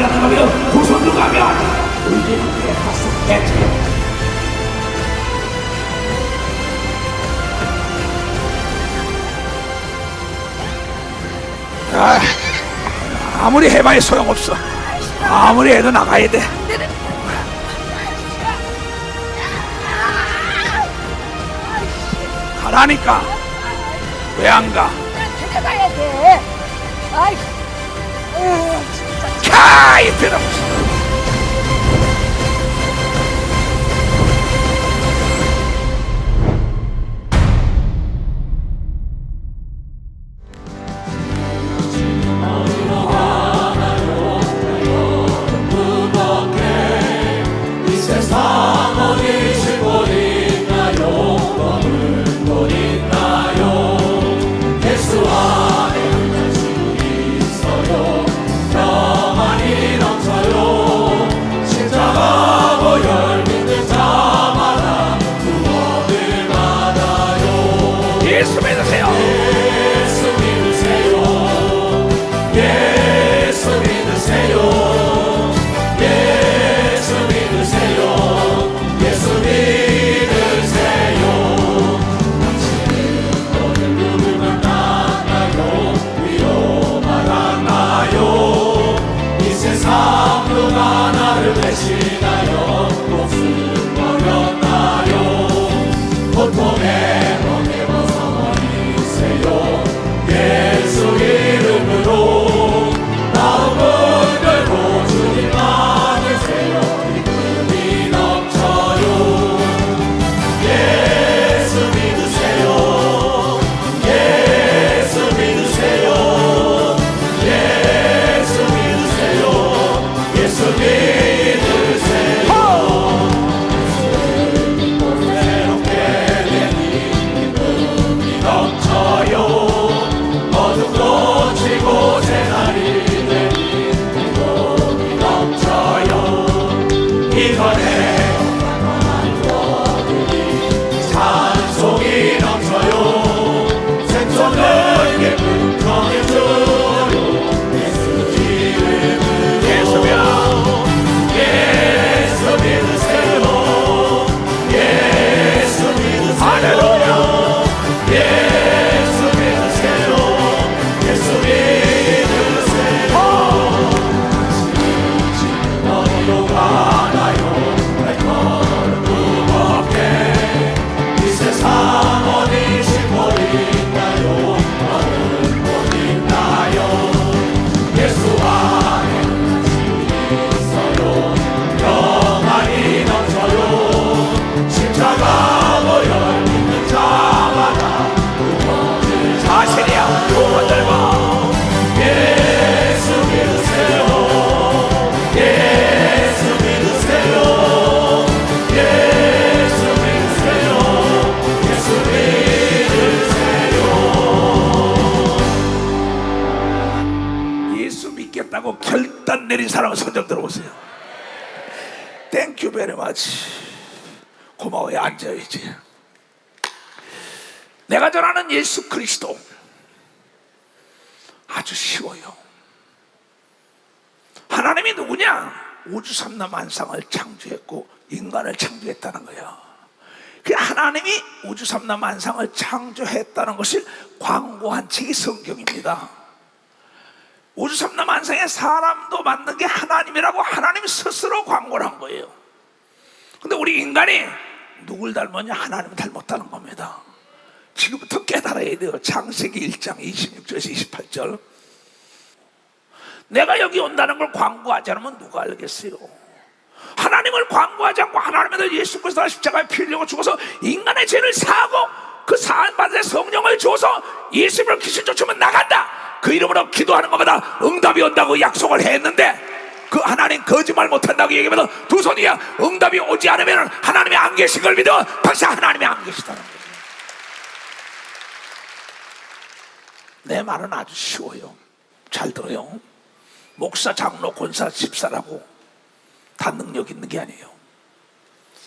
가져가는 가면 후손도 가면 우리는 대파서 대체. 아무리 해봐야 소용없어. 아무리 해도 나가야 돼. 가라니까. 왜 안 가? 데려가야 돼. 아이, 진짜. 캬, 이 변함없어. 예수 믿으세요. 예수 믿으세요. 예수 믿으세요. 예수 믿으세요. 예수 믿으세요. 당신은 어느 누굴 만나나요? 위로만 하나요? 이 세상 누가 나를 배신하여 목숨 버렸나요? 고통에 예수 이름으로 마음을 걸고 주님 받으세요. 기쁨이 넘쳐요. 예수 믿으세요. 예수 믿으세요. 예수 믿으세요. 예수 믿으세요. 새롭게 되니 기쁨이 넘쳐요. 고치고 새날이 되니 행복이 넘쳐요. 이번에 찬송이 넘쳐요. 생선을 예쁜 전해줘요. 예수 이름으로 예수며 예수 믿으세요. 예수 믿으세요. 할렐루야. 예수 믿으세요. 예수 믿으세요. 당신은 어디로 가나요? 발걸음 무겁게 이 세상 어디 싣고 있나요? 어느 곳 있나요? 예수 안에 당신이 있어요. 평안이 넘쳐요. 십자가 모여 있는 자마다 구원을 사실이야. 구원을 봐. 예수 믿으세요. 예수 믿으세요. 예수 믿으세요. 예수 믿으세요. 예수 믿겠다고 결단 내린 사람은 손 좀 들어보세요. 땡큐 베리 마치. 고마워요. 앉아야지. 내가 전하는 예수 그리스도 아주 쉬워요. 하나님이 누구냐? 우주 삼라 만상을 창조했고 인간을 창조했다는 거예요. 그 하나님이 우주 삼라 만상을 창조했다는 것을 광고한 책이 성경입니다. 우주 삼라 만상에 사람도 만든 게 하나님이라고 하나님 스스로 광고를 한 거예요. 근데 우리 인간이 누굴 닮았냐? 하나님을 닮았다는 겁니다. 지금부터 깨달아야 돼요. 창세기 1장 26절에서 28절. 내가 여기 온다는 걸 광고하지 않으면 누가 알겠어요? 하나님을 광고하지 않고 하나님의 예수 그리스도가 십자가에 피 흘리고 죽어서 인간의 죄를 사하고 그 사함받은 성령을 줘서 예수님을 귀신 쫓으면 나간다. 그 이름으로 기도하는 것마다 응답이 온다고 약속을 했는데 그 하나님 거짓말 못한다고 얘기하면 두 손이야. 응답이 오지 않으면 하나님이 안 계신 걸 믿어. 당시 하나님이 안 계시다는 거예요. 내 말은 아주 쉬워요. 잘 들어요. 목사, 장로, 권사, 집사라고 다 능력 있는 게 아니에요.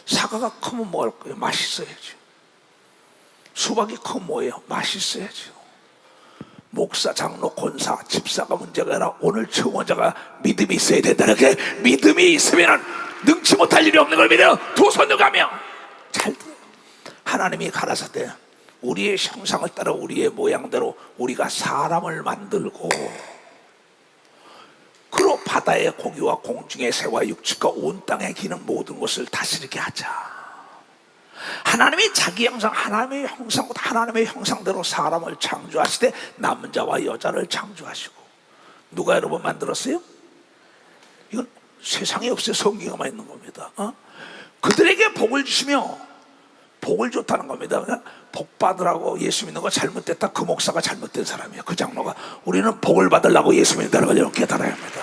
사과가 크면 뭐 할 거예요? 맛있어야죠. 수박이 크면 뭐예요? 맛있어야죠. 목사, 장로, 권사, 집사가 문제가 아니라 오늘 청원자가 믿음이 있어야 된다. 이렇게 믿음이 있으면 능치 못할 일이 없는 걸 믿어 두 손을 가며 잘 돼. 하나님이 가라사대 우리의 형상을 따라 우리의 모양대로 우리가 사람을 만들고 그로 바다의 고기와 공중의 새와 육축과 온 땅에 기는 모든 것을 다스리게 하자. 하나님이 자기 형상, 하나님의 형상보다 하나님의 형상대로 사람을 창조하시되 남자와 여자를 창조하시고 누가 여러분 만들었어요? 이건 세상에 없어요. 성경에만 있는 겁니다. 그들에게 복을 주시며 복을 줬다는 겁니다. 그냥 복 받으라고 예수 믿는 거 잘못됐다. 그 목사가 잘못된 사람이에요. 그 장로가. 우리는 복을 받으려고 예수 믿는다는 걸 여러분 깨달아야 합니다.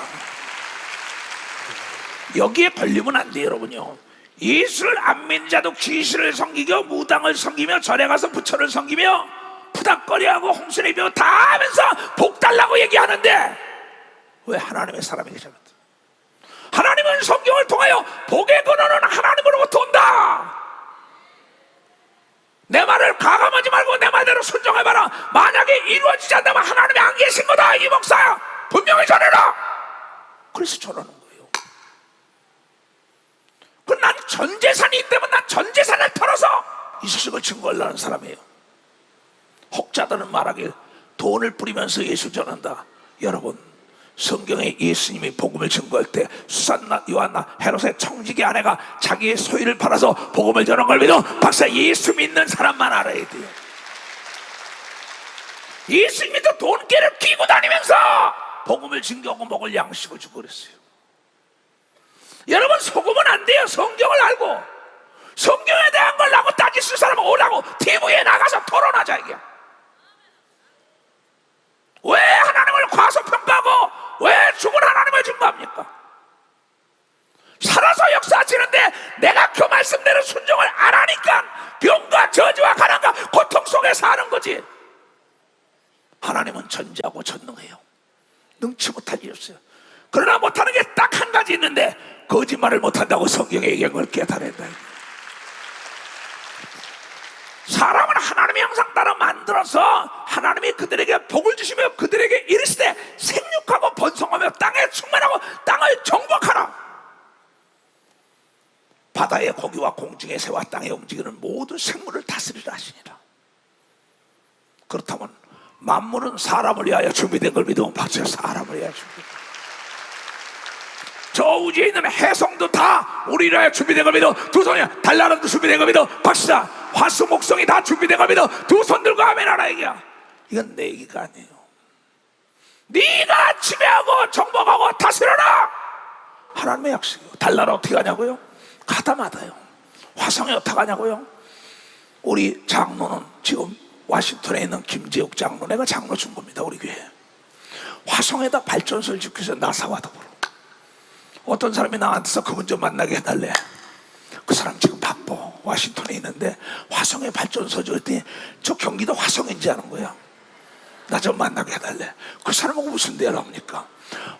여기에 걸리면 안 돼요, 여러분요. 예수를 안 믿는 자도 귀신을 섬기고 무당을 섬기며 절에 가서 부처를 섬기며 푸닥거리하고 홍수를 비워 다 하면서 복 달라고 얘기하는데 왜 하나님의 사람에게 잘못해? 하나님은 성경을 통하여 복의 근원은 하나님으로부터 온다. 내 말을 가감하지 말고 내 말대로 순종해봐라. 만약에 이루어지지 않다면 하나님이 안 계신 거다. 이 목사야 분명히 전해라. 그래서 전하는 거예요. 그럼 난 전재산이 있기 때문에 난 전재산을 털어서 이 소식을 증거하려는 사람이에요. 혹자들은 말하길 돈을 뿌리면서 예수 전한다. 여러분 성경에 예수님이 복음을 증거할 때 수산나 요한나 헤롯의 청지기 아내가 자기의 소유를 팔아서 복음을 전한 걸 믿어 박사 예수 믿는 사람만 알아야 돼요. 예수님도 돈깨를 끼고 다니면서 복음을 증거하고 먹을 양식을 주고 그랬어요. 여러분 속으면 안 돼요. 성경을 알고 성경에 대한 걸 나고 따질 수 사람은 오라고 TV에 나가서 토론하자 이게. 왜 하나님을 과소평가하고 왜 죽은 하나님을 증거합니까? 살아서 역사하시는데 내가 그 말씀대로 순종을 안 하니까 병과 저주와 가난과 고통 속에 사는 거지. 하나님은 전지하고 전능해요. 능치 못할 일이 없어요. 그러나 못하는 게 딱 한 가지 있는데 거짓말을 못한다고 성경에 얘기한 걸 깨달아야 돼. 사람을 하나님의 형상 따라 만들어서 하나님이 그들에게 복을 주시며 그들에게 이르시되 생육하고 번성하며 땅에 충만하고 땅을 정복하라. 바다의 고기와 공중의 새와 땅에 움직이는 모든 생물을 다스리라 하시니라. 그렇다면 만물은 사람을 위하여 준비된 걸 믿으면 박수야. 사람을 위하여 준비된 저 우주에 있는 해성도 다 우리를 위하여 준비된 걸 믿어 두 손이야. 달나라도 준비된 걸 믿어 박수야. 화수 목성이 다 준비된 걸 믿어 두 손 들고 아멘 하라 얘기야. 이건 내 얘기가 아니에요. 네가 지배하고 정복하고 다스려라. 하나님의 약속이에요. 달나라 어떻게 가냐고요? 가다마다요. 화성에 어떻게 가냐고요? 우리 장로는 지금 워싱턴에 있는 김재욱 장로, 내가 장로 준 겁니다. 우리 교회 화성에다 발전소를 짓기 위해서 나사와 더불어 어떤 사람이 나한테서 그분 좀 만나게 해달래. 그 사람 지금 바빠. 워싱턴에 있는데 화성에 발전소 지었더니 저 경기도 화성인지 아는 거야. 나 좀 만나게 해달래. 그 사람하고 무슨 대화를 합니까?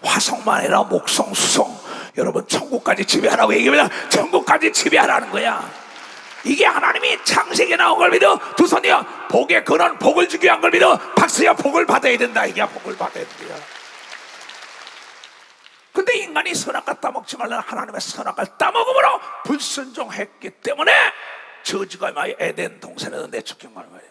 화성만 아니라 목성, 수성, 여러분 천국까지 지배하라고 얘기합니다. 천국까지 지배하라는 거야. 이게 하나님이 창세기에 나온 걸 믿어 두 손이야. 복의 근원, 복을 주기 위한 걸 믿어 박수야. 복을 받아야 된다. 이게 복을 받아야 된다. 근데 인간이 선악과 따먹지 말라는 하나님의 선악과를 따먹음으로 불순종했기 때문에 저주가 마의 에덴 동산에서 내쫓긴 거란 말이에요.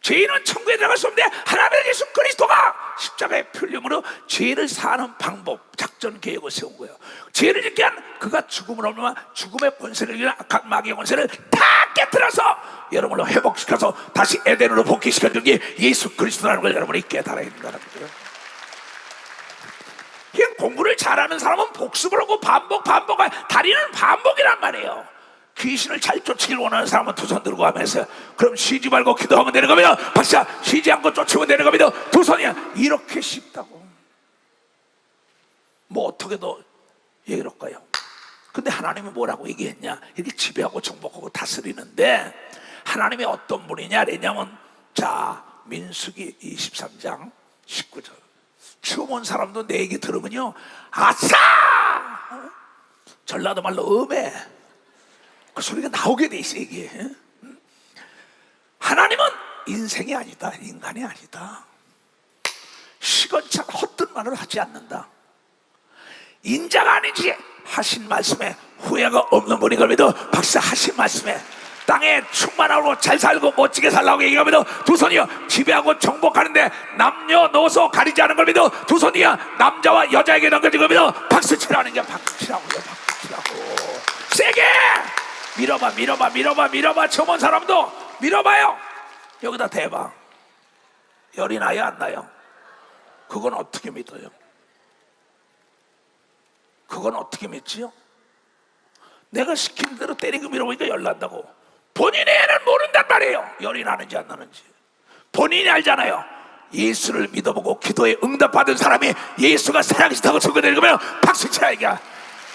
죄인은 천국에 들어갈 수 없는데 하나님의 예수 그리스도가 십자가의 풀림으로 죄를 사는 방법, 작전 계획을 세운 거예요. 죄를 짓게 한 그가 죽음을 얻으면 죽음의 권세를 이기는 악한 마귀의 권세를 다 깨뜨려서 여러분을 회복시켜서 다시 에덴으로 복귀시켜준 게 예수 그리스도라는 걸 여러분이 깨달아야 된다는 거예요. 공부를 잘하는 사람은 복습을 하고 반복할 다리는 반복이란 말이에요. 귀신을 잘 쫓기를 원하는 사람은 두 손 들고 하면서 그럼 쉬지 말고 기도하면 되는 겁니다. 박사 쉬지 않고 쫓으면 되는 겁니다. 두 손이야. 이렇게 쉽다고. 뭐 어떻게 더 얘기할까요? 근데 하나님이 뭐라고 얘기했냐? 이렇게 지배하고 정복하고 다스리는데 하나님이 어떤 분이냐 그랬냐면 자 민수기 23장 19절 처음 온 사람도 내 얘기 들으면요 아싸! 전라도 말로 음해 그 소리가 나오게 돼 있어 이게. 하나님은 인생이 아니다. 인간이 아니다. 시건창 헛된 말을 하지 않는다. 인자가 아니지 하신 말씀에 후회가 없는 분이 겁니다. 박사 하신 말씀에 땅에 충만하고 잘 살고 멋지게 살라고 얘기하면서 두 손이여 지배하고 정복하는데 남녀노소 가리지 않은 겁니다. 두 손이여 남자와 여자에게 넘겨진 겁니다. 박수 치라는 게 박수 치라고요. 박수 치라고. 세게 밀어봐 밀어봐 밀어봐 밀어봐. 처음 온 사람도 밀어봐요. 여기다 대봐. 열이 나요 안 나요? 그건 어떻게 믿어요? 그건 어떻게 믿지요? 내가 시킨 대로 때리고 밀어보니까 열 난다고. 본인의 애는 모른단 말이에요. 열이 나는지 안 나는지. 본인이 알잖아요. 예수를 믿어보고 기도에 응답받은 사람이 예수가 살아계시다고 증거되는 박수 쳐야 이게.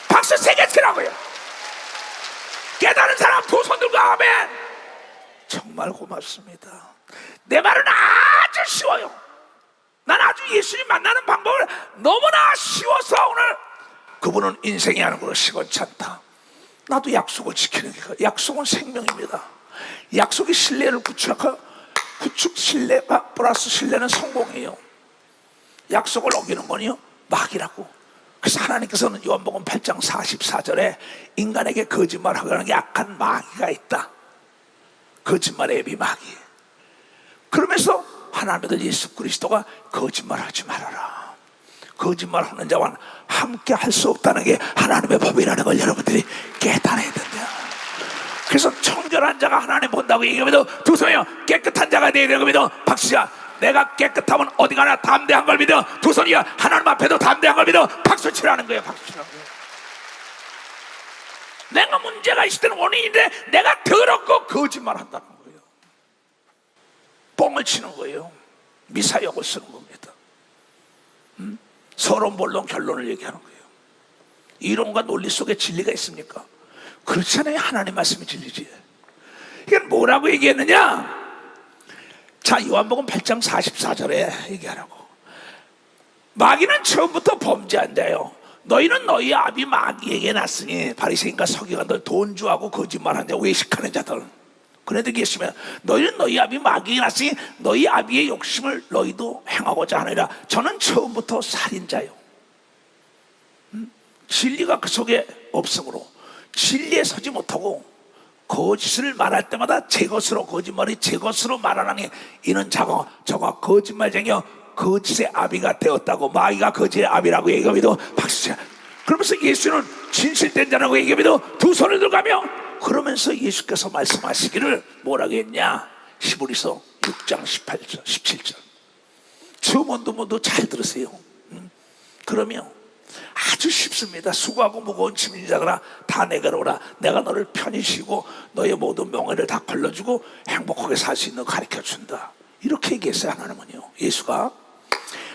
박수 세게 치라고요. 깨달은 사람 두 손 들고 아멘. 정말 고맙습니다. 내 말은 아주 쉬워요. 난 아주 예수님 만나는 방법을 너무나 쉬워서 오늘 그분은 인생이 아니고 시건찮다. 나도 약속을 지키는 게 약속은 생명입니다. 약속이 신뢰를 구축하고 구축 신뢰가 플러스 신뢰는 성공이에요. 약속을 어기는 건요 마귀라고. 그래서 하나님께서는 요한복음 8장 44절에 인간에게 거짓말하는 약한 마귀가 있다. 거짓말의 애비 마귀. 그러면서 하나님의 예수 그리스도가 거짓말하지 말아라. 거짓말하는 자와는 함께 할 수 없다는 게 하나님의 법이라는 걸 여러분들이 깨달아야 된다. 그래서 청결한 자가 하나님 본다고 얘기하면 두 손이요 깨끗한 자가 되어야 되는 겁니다. 박수야 내가 깨끗하면 어디 가나 담대한 걸 믿어. 두 손이요 하나님 앞에도 담대한 걸 믿어. 박수 치라는 거예요. 박수 치라는 거예요. 내가 문제가 있을 때는 원인인데 내가 더럽고 거짓말 한다는 거예요. 뻥을 치는 거예요. 미사역을 쓰는 겁니다. 서로 본론 결론을 얘기하는 거예요. 이론과 논리 속에 진리가 있습니까? 그렇잖아요. 하나님 말씀이 진리지. 이건 뭐라고 얘기했느냐? 자, 요한복음 8장 44절에 얘기하라고. 마귀는 처음부터 범죄한 자요. 너희는 너희 아비 마귀에게 났으니 바리새인과 서기관들 돈주하고 거짓말하는 자 외식하는 자들. 그런데 계시면 너희는 너희 아비 마귀에게 났으니 너희 아비의 욕심을 너희도 행하고자 하느니라. 저는 처음부터 살인자요. 진리가 그 속에 없으므로 진리에 서지 못하고 거짓을 말할 때마다 제 것으로 거짓말이 제 것으로 말하는 이는 저가 거짓말쟁이여 거짓의 아비가 되었다고. 마귀가 거짓의 아비라고 얘기하면서 박수쳐. 그러면서 예수는 진실된 자라고 얘기하면서 두 손을 들어가며 그러면서 예수께서 말씀하시기를 뭐라고 했냐? 히브리서 6장 18절 17절 저 모두 잘 들으세요. 그러면 아주 쉽습니다. 수고하고 무거운 짐진 자들아 다 내게로 오라. 내가 너를 편히 쉬고 너의 모든 명예를 다 걸러주고 행복하게 살 수 있는 거 가르쳐준다. 이렇게 얘기했어요. 하나님은요. 예수가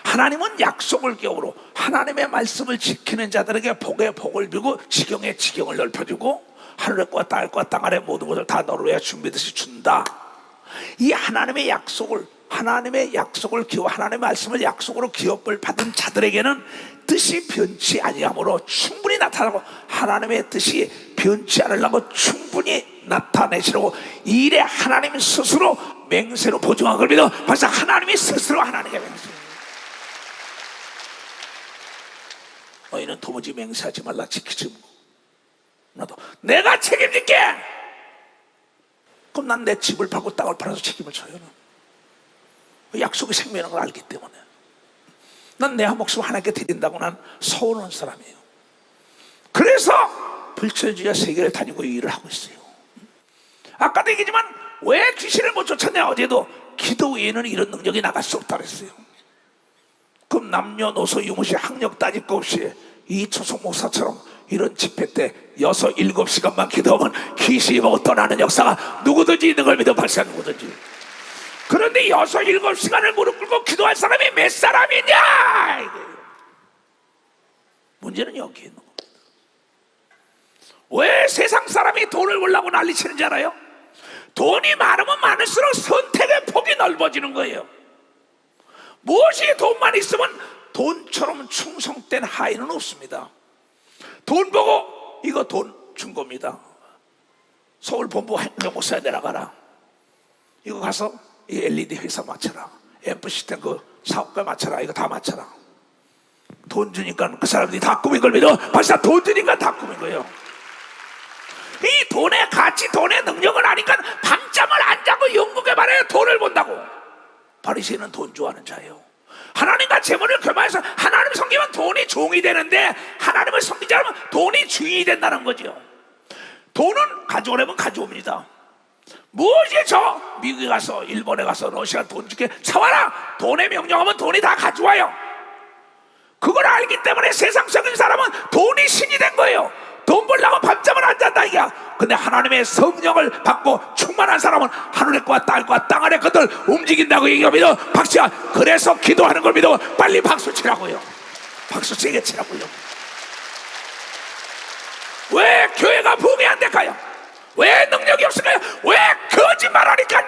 하나님은 약속을 기업으로 하나님의 말씀을 지키는 자들에게 복에 복을 주고 지경에 지경을 넓혀주고 하늘과 땅과 땅 아래 모든 것을 다 너를 위해 준비듯이 준다. 이 하나님의 약속을 기업, 하나님의 말씀을 약속으로 기업을 받은 자들에게는 뜻이 변치 아니하므로 충분히 나타나고 하나님의 뜻이 변치 않으려고 충분히 나타내시려고 이 일에 하나님 스스로 맹세로 보증한 걸 믿어. 벌써 하나님이 스스로 하나님께 맹세. 너희는 도무지 맹세하지 말라. 지키지 말고 나도 내가 책임질게. 그럼 난 내 집을 팔고 땅을 팔아서 책임을 져요. 약속이 생명인 걸 알기 때문에 난 내 한 목숨 하나님께 드린다고 난 서운한 사람이에요. 그래서 불철주야 세계를 다니고 이 일을 하고 있어요. 아까도 얘기지만 왜 귀신을 못 쫓았냐? 어제도 기도 외에는 이런 능력이 나갈 수 없다 그랬어요. 그럼 남녀노소 유무시 학력 따질 거 없이 이 초속 목사처럼 이런 집회 때 6, 7시간만 기도하면 귀신이 보고 떠나는 역사가 누구든지 있는 걸 믿어. 발사 누구든지. 그런데 6, 7시간을 무릎 꿇고 기도할 사람이 몇 사람이냐? 문제는 여기 있는 겁니다. 왜 세상 사람이 돈을 벌려고 난리치는지 알아요? 돈이 많으면 많을수록 선택의 폭이 넓어지는 거예요. 무엇이 돈만 있으면 돈처럼 충성된 하인은 없습니다. 돈 보고 이거 돈 준 겁니다. 서울 본부 행정목사에 내려가라. 이거 가서 이 LED 회사 맞춰라. FC 탱크 사업가 맞춰라. 이거 다 맞춰라. 돈 주니까 그 사람들이 다 꾸민 걸 믿어. 벌써 돈 주니까 다 꾸민 거예요. 이 돈의 가치, 돈의 능력을 아니까 밤잠을 안 자고 영국에 말해요. 돈을 본다고. 바리새인은 돈 좋아하는 자예요. 하나님과 재물을 교만해서 하나님 섬기면 돈이 종이 되는데 하나님을 섬기지 않으면 돈이 주인이 된다는 거죠. 돈은 가져오려면 가져옵니다. 뭐지 저 미국에 가서 일본에 가서 러시아 돈 줄게 사와라. 돈에 명령하면 돈이 다 가져와요. 그걸 알기 때문에 세상적인 사람은 돈이 신이 된 거예요. 돈 벌려고 밤잠을 안 잔다 이야. 근데 하나님의 성령을 받고 충만한 사람은 하늘의 것과 땅과 땅 아래 것들 움직인다고 얘기합니다. 박수야. 그래서 기도하는 걸 믿어. 빨리 박수 치라고요. 박수 세게 치라고요. 왜 교회가 부흥이 안 될까요? 왜 능력이 없을까요? 왜 거짓말하니까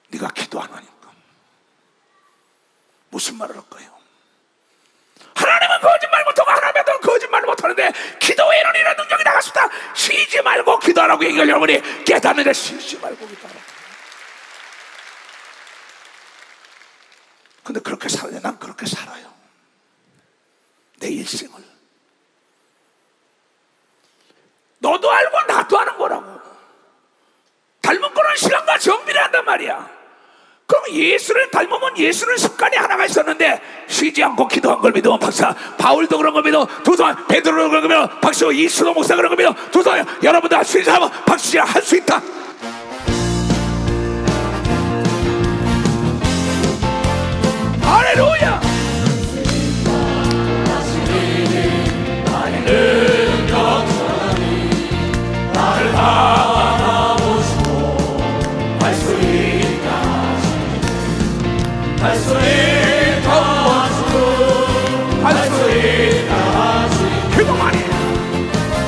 네가 기도 안 하니까. 무슨 말을 할까요? 하나님은 거짓말 못하고 하나님은 거짓말 못하는데 기도에는 이런 능력이 나갔습니다. 쉬지 말고 기도하라고 얘기하려고 하니 깨닫는데 쉬지 말고 기도하라고. 근데 그렇게 살아요. 난 그렇게 살아요. 내 일생을. 너도 알고 나도 아는 거라고. 닮은 거는 신랑과 정비를 한단 말이야. 그럼 예수를 닮으면 예수는 습관이 하나가 있었는데 쉬지 않고 기도한 걸 믿으면 박사. 바울도 그런 걸 믿어 두손. 베드로도 그런 걸 믿어 박수. 이수도 목사 그런 걸 믿어 두손. 여러분도 할 수 있는 사람은 박수야. 할 수 있다. 할렐루야. 나를 바라보시고 할 수 있다. 할 수 있다. 할 수 있다. 기도만이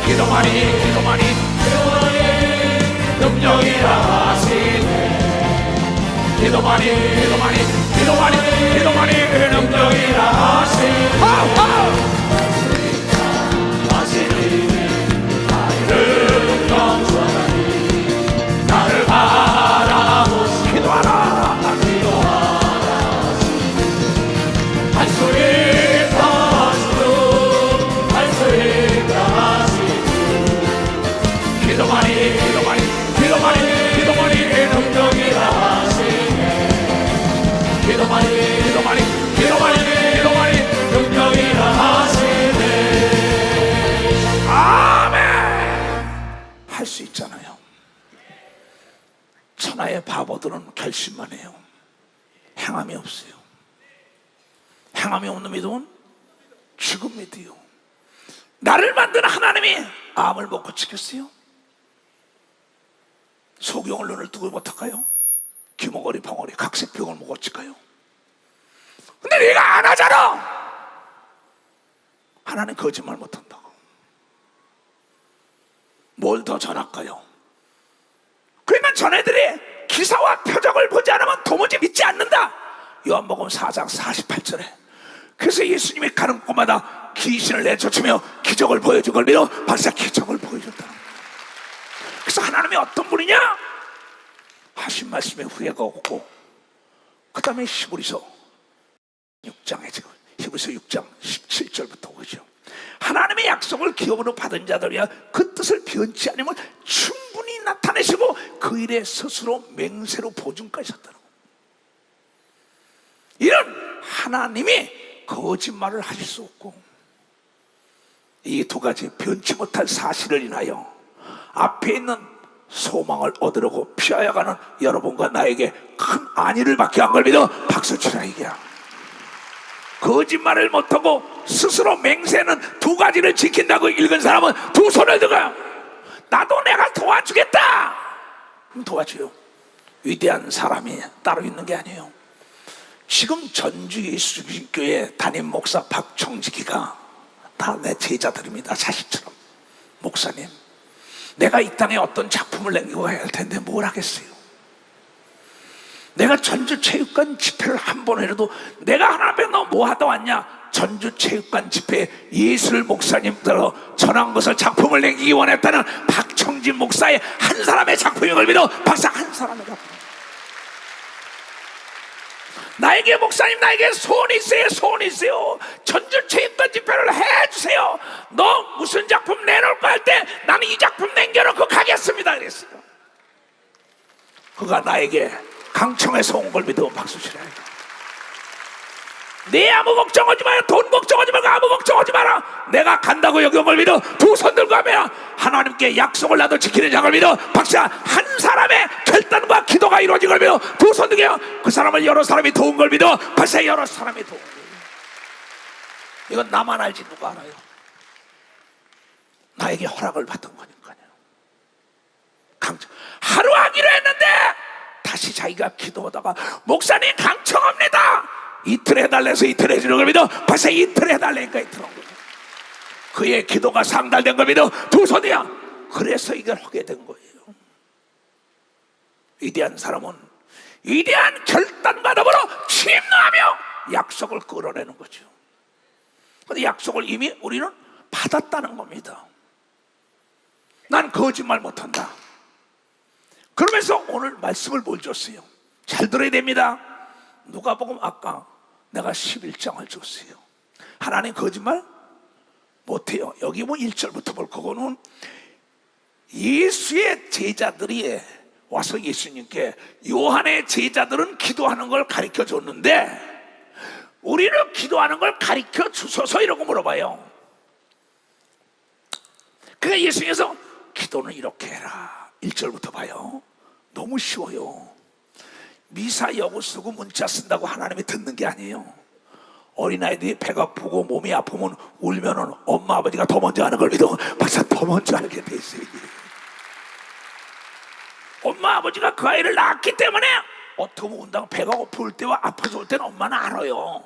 기도만이 기도만이 능력이라 하시네. 기도만이 기도만이 기도만이 기도만이 능력이라 하시네. 나를 바라보시고 기도하라. 할 수 있다 하시고 할 수 있다 하시고 기도만이 기도만이 기도만이 기도만이 능력이라 하시네. 기도만이 기도만이 기도만이 기도만이 능력이라 하시네. 아멘. 할 수 있잖아요. 천하의 바보들은 결심만 해요. 행함이 없어요. 행함이 없는 믿음은 죽은 믿음이요. 나를 만든 하나님이 암을 못 고치겠어요? 소경을 눈을 뜨고 못할까요? 귀머거리 벙어리 각색병을 못 고칠까요? 근데 네가 안 하잖아. 하나님 거짓말 못한다고. 뭘 더 전할까요? 그러면 전애들이 기사와 표적을 보지 않으면 도무지 믿지 않는다. 요한복음 4장 48절에. 그래서 예수님이 가는 곳마다 귀신을 내쫓으며 기적을 보여준 걸 믿어 박사 기적을 보여줬다. 그래서 하나님이 어떤 분이냐? 하신 말씀에 후회가 없고 그 다음에 히브리서 6장에 지금 히브리서 6장 17절부터 오죠. 하나님의 약속을 기업으로 받은 자들이야 그 뜻을 변치 않으면 충분히 나타내시고 그 일에 스스로 맹세로 보증까지 하셨다는 거예요. 이런 하나님이 거짓말을 하실 수 없고 이 두 가지 변치 못할 사실을 인하여 앞에 있는 소망을 얻으려고 피하여가는 여러분과 나에게 큰 안위를 받게 한 걸 믿어 박수 치라 이게야. 거짓말을 못하고 스스로 맹세는 두 가지를 지킨다고 읽은 사람은 두 손을 들어 나도 내가 도와주겠다. 그럼 도와줘요. 위대한 사람이 따로 있는 게 아니에요. 지금 전주 예수교회 담임 목사 박청지기가 다 내 제자들입니다. 자식처럼. 목사님, 내가 이 땅에 어떤 작품을 남기고 가야 할 텐데 뭘 하겠어요? 내가 전주 체육관 집회를 한 번이라도 내가 하나 앞에 너 뭐 하다 왔냐? 전주 체육관 집회에 예술 목사님들로 전한 것을 작품을 남기기 원했다는 박청 박성진 목사의 한 사람의 작품인 걸 믿어. 박사 한 사람의 작품. 나에게 목사님 나에게 소원이 있어요. 소원이 있어요. 전주체육관 집회를 해주세요. 너 무슨 작품 내놓을 거 할 때 나는 이 작품 남겨놓고 가겠습니다 그랬어요. 그가 나에게 강청에서 온 걸 믿어. 박수 치라. 내 아무 걱정하지 마요. 돈 걱정하지 말고 아무 걱정하지 마라. 내가 간다고 여기 온 걸 믿어. 두 손 들고 하면 하나님께 약속을 나도 지키는 자를 믿어. 박사 한 사람의 결단과 기도가 이루어진 걸 믿어. 두 손 들게요. 그 사람을 여러 사람이 도운 걸 믿어. 박사 여러 사람이 도운 거예요. 이건 나만 알지 누가 알아요? 나에게 허락을 받은 거니까요. 강청 하루 하기로 했는데 다시 자기가 기도하다가 목사님 강청합니다. 이틀 해달래서 이틀 해주는 걸 믿어. 벌써 이틀 해달라니까 이틀 한 거예요. 그의 기도가 상달된 걸 믿어. 두 손이야. 그래서 이걸 하게 된 거예요. 위대한 사람은 위대한 결단과 더불어 침노하며 약속을 끌어내는 거죠. 근데 약속을 이미 우리는 받았다는 겁니다. 난 거짓말 못한다. 그러면서 오늘 말씀을 뭘 줬어요? 잘 들어야 됩니다. 누가복음 아까 내가 11장을 줬어요. 하나님 거짓말 못해요. 여기 뭐 1절부터 볼 거고는 예수의 제자들이 와서 예수님께 요한의 제자들은 기도하는 걸 가르쳐 줬는데 우리는 기도하는 걸 가르쳐 주소서 이러고 물어봐요. 그러니까 예수님께서 기도는 이렇게 해라. 1절부터 봐요. 너무 쉬워요. 미사 여구 쓰고 문자 쓴다고 하나님이 듣는 게 아니에요. 어린아이들이 배가 아프고 몸이 아프면 울면은 엄마 아버지가 더 먼저 하는 걸 믿어. 박사 더 먼저 알게 돼 있어요. 엄마 아버지가 그 아이를 낳았기 때문에 어떻게 보면 운다고 배가 고플 때와 아파서 올 때는 엄마는 알아요.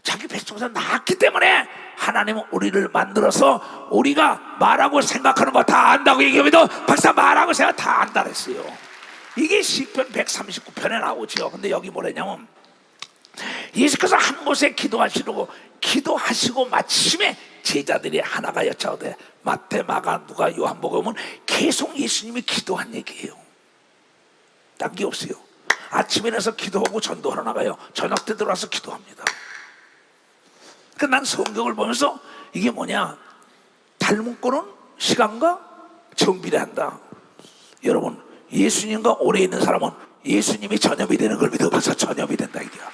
자기 뱃속에서 낳았기 때문에 하나님은 우리를 만들어서 우리가 말하고 생각하는 거 다 안다고 얘기합니다. 박사 말하고 생각 다 안다 그랬어요. 이게 시편 139편에 나오죠. 근데 여기 뭐냐면 예수께서 한 곳에 기도하시고 마침에 제자들이 하나가 여쭤오되 마태, 마가, 누가, 요한복음은 계속 예수님이 기도한 얘기예요. 딴 게 없어요. 아침에 나서 기도하고 전도하러 나가요. 저녁 때 들어와서 기도합니다. 그러니까 난 성경을 보면서 이게 뭐냐, 닮은 꼴은 시간과 정비를 한다. 여러분 예수님과 오래 있는 사람은 예수님이 전염이 되는 걸 믿어봐서 전염이 된다 이게야.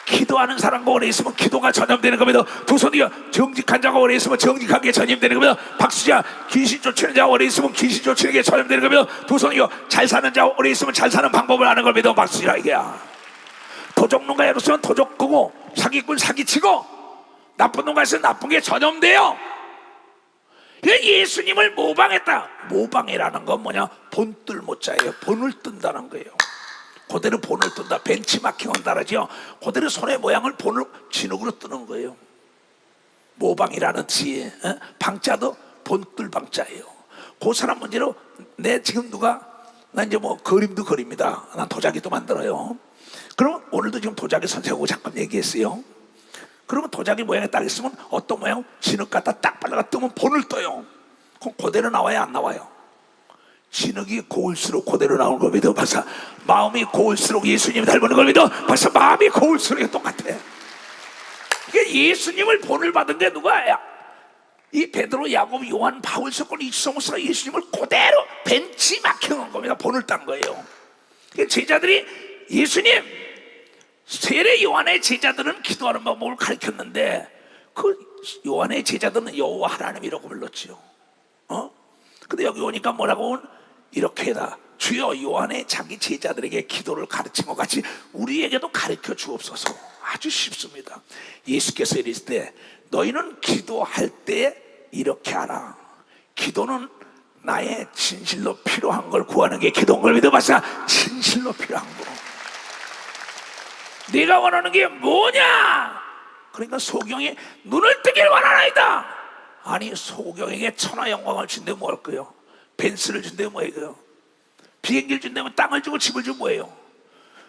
기도하는 사람과 오래 있으면 기도가 전염되는 겁니다. 두 손이요. 정직한 자가 오래 있으면 정직한 게 전염되는 겁니다. 박수자 귀신 쫓는 자가 오래 있으면 귀신 쫓는 게 전염되는 겁니다. 두 손이요. 잘 사는 자가 오래 있으면 잘 사는 방법을 아는 걸 믿어. 박수자 이게야. 도적농가에 있으면 도적하고 사기꾼 사기치고 나쁜 농가에서 나쁜 게 전염돼요. 예수님을 모방했다. 모방이라는 건 뭐냐? 본뜰 못자예요. 본을 뜬다는 거예요. 그대로 본을 뜬다. 벤치마킹은 다르죠. 그대로 손의 모양을 본을 진흙으로 뜨는 거예요. 모방이라는 지 방자도 본뜰 방자예요. 그 사람 문제로 내 지금 나 이제 뭐 그림도 그립니다. 난 도자기도 만들어요. 그럼 오늘도 지금 도자기 선생하고 잠깐 얘기했어요. 그러면 도자기 모양에 딱 있으면 어떤 모양? 진흙 갖다 딱 발라가 뜨면 본을 떠요. 그럼 그대로 나와요? 안 나와요? 진흙이 고울수록 그대로 나오는 걸 믿어. 벌써 마음이 고울수록 예수님이 닮는 걸 믿어. 벌써 마음이 고울수록 똑같아. 그러니까 예수님을 본을 받은 게 누가야? 이 베드로, 야곱, 요한, 바울, 서건, 이성수가 예수님을 그대로 벤치마킹한 겁니다. 본을 딴 거예요. 그러니까 제자들이 예수님, 세례 요한의 제자들은 기도하는 방법을 가르쳤는데 그 요한의 제자들은 여호와 하나님이라고 불렀지요. 근데 여기 오니까 뭐라고? 이렇게 해라. 주여 요한의 자기 제자들에게 기도를 가르친 것 같이 우리에게도 가르쳐 주옵소서. 아주 쉽습니다. 예수께서 이랬을 때 너희는 기도할 때 이렇게 하라. 기도는 나의 진실로 필요한 걸 구하는 게 기도인 걸 믿어봤자 진실로 필요한 거. 네가 원하는 게 뭐냐? 그러니까 소경이 눈을 뜨길 원하나이다. 아니 소경에게 천하 영광을 준다면 뭐 할 거예요? 벤츠를 준다면 뭐예요? 비행기를 준다면 땅을 주고 집을 주면 뭐예요?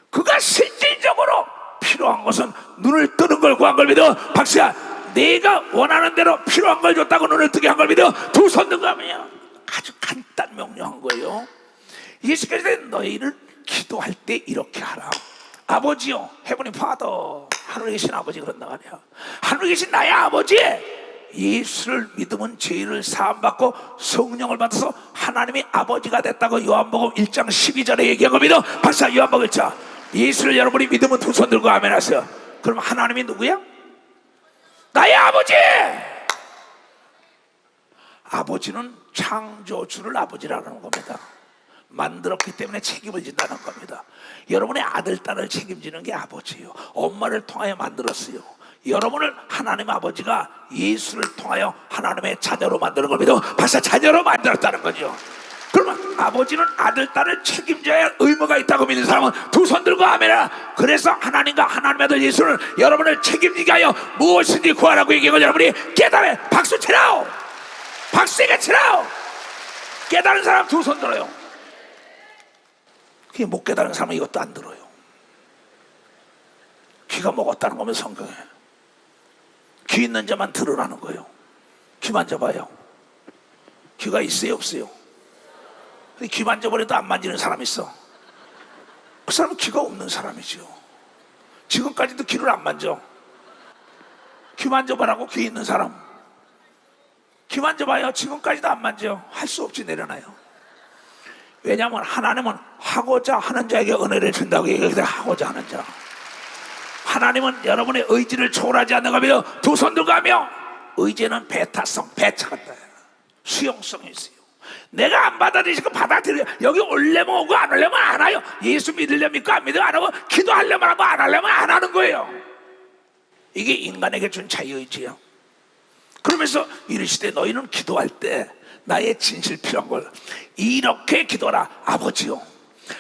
그가 실질적으로 필요한 것은 눈을 뜨는 걸 구한 걸 믿어. 박수야, 내가 원하는 대로 필요한 걸 줬다고 눈을 뜨게 한 걸 믿어. 두 손 들고 하면 아주 간단해. 일단 명령한 거예요. 예수께서 너희를 기도할 때 이렇게 하라. 아버지요, 헤븐리 파더, 하늘에 계신 아버지 그런다 말이야. 하늘에 계신 나의 아버지, 예수를 믿으면 죄를 사함받고 성령을 받아서 하나님이 아버지가 됐다고 요한복음 1장 12절에 얘기한 겁니다. 박사 요한복음 1장. 예수를 여러분이 믿으면 두 손 들고 아멘 하세요. 그럼 하나님이 누구야? 나의 아버지. 아버지는 창조주를 아버지라는 겁니다. 만들었기 때문에 책임을 진다는 겁니다. 여러분의 아들, 딸을 책임지는 게 아버지예요. 엄마를 통하여 만들었어요. 여러분을 하나님 아버지가 예수를 통하여 하나님의 자녀로 만드는 겁니다. 벌써 자녀로 만들었다는 거죠. 그러면 아버지는 아들, 딸을 책임져야 할 의무가 있다고 믿는 사람은 두 손 들고 아멘이라. 그래서 하나님과 하나님의 아들 예수는 여러분을 책임지게 하여 무엇인지 구하라고 얘기하고 여러분이 깨달아. 박수 치라오. 박수에게 치라오. 깨달은 사람 두 손 들어요. 그게 못 깨달은 사람은 이것도 안 들어요. 귀가 먹었다는 거면 성경에 귀 있는 자만 들으라는 거예요. 귀 만져봐요. 귀가 있어요 없어요? 귀 만져버려도 안 만지는 사람 있어. 그 사람은 귀가 없는 사람이죠. 지금까지도 귀를 안 만져. 귀 만져봐라고. 귀 있는 사람 귀 만져봐요. 지금까지도 안 만져. 할 수 없이 내려놔요. 왜냐하면 하나님은 하고자 하는 자에게 은혜를 준다고 얘기해서 하고자 하는 자. 하나님은 여러분의 의지를 초월하지 않는 겁니다. 두 손 들고 하며 의지는 배타성, 배차 같다. 수용성이 있어요. 내가 안 받아들이시고 받아들여. 여기 올려면 오고 안 올려면 안 와요. 예수 믿으려면 믿고 안 믿으면 안 하고 기도하려면 하고 안 하려면 안 하는 거예요. 이게 인간에게 준 자유의지예요. 그러면서 이르시되 너희는 기도할 때 나의 진실 필요한 걸 이렇게 기도하라. 아버지요.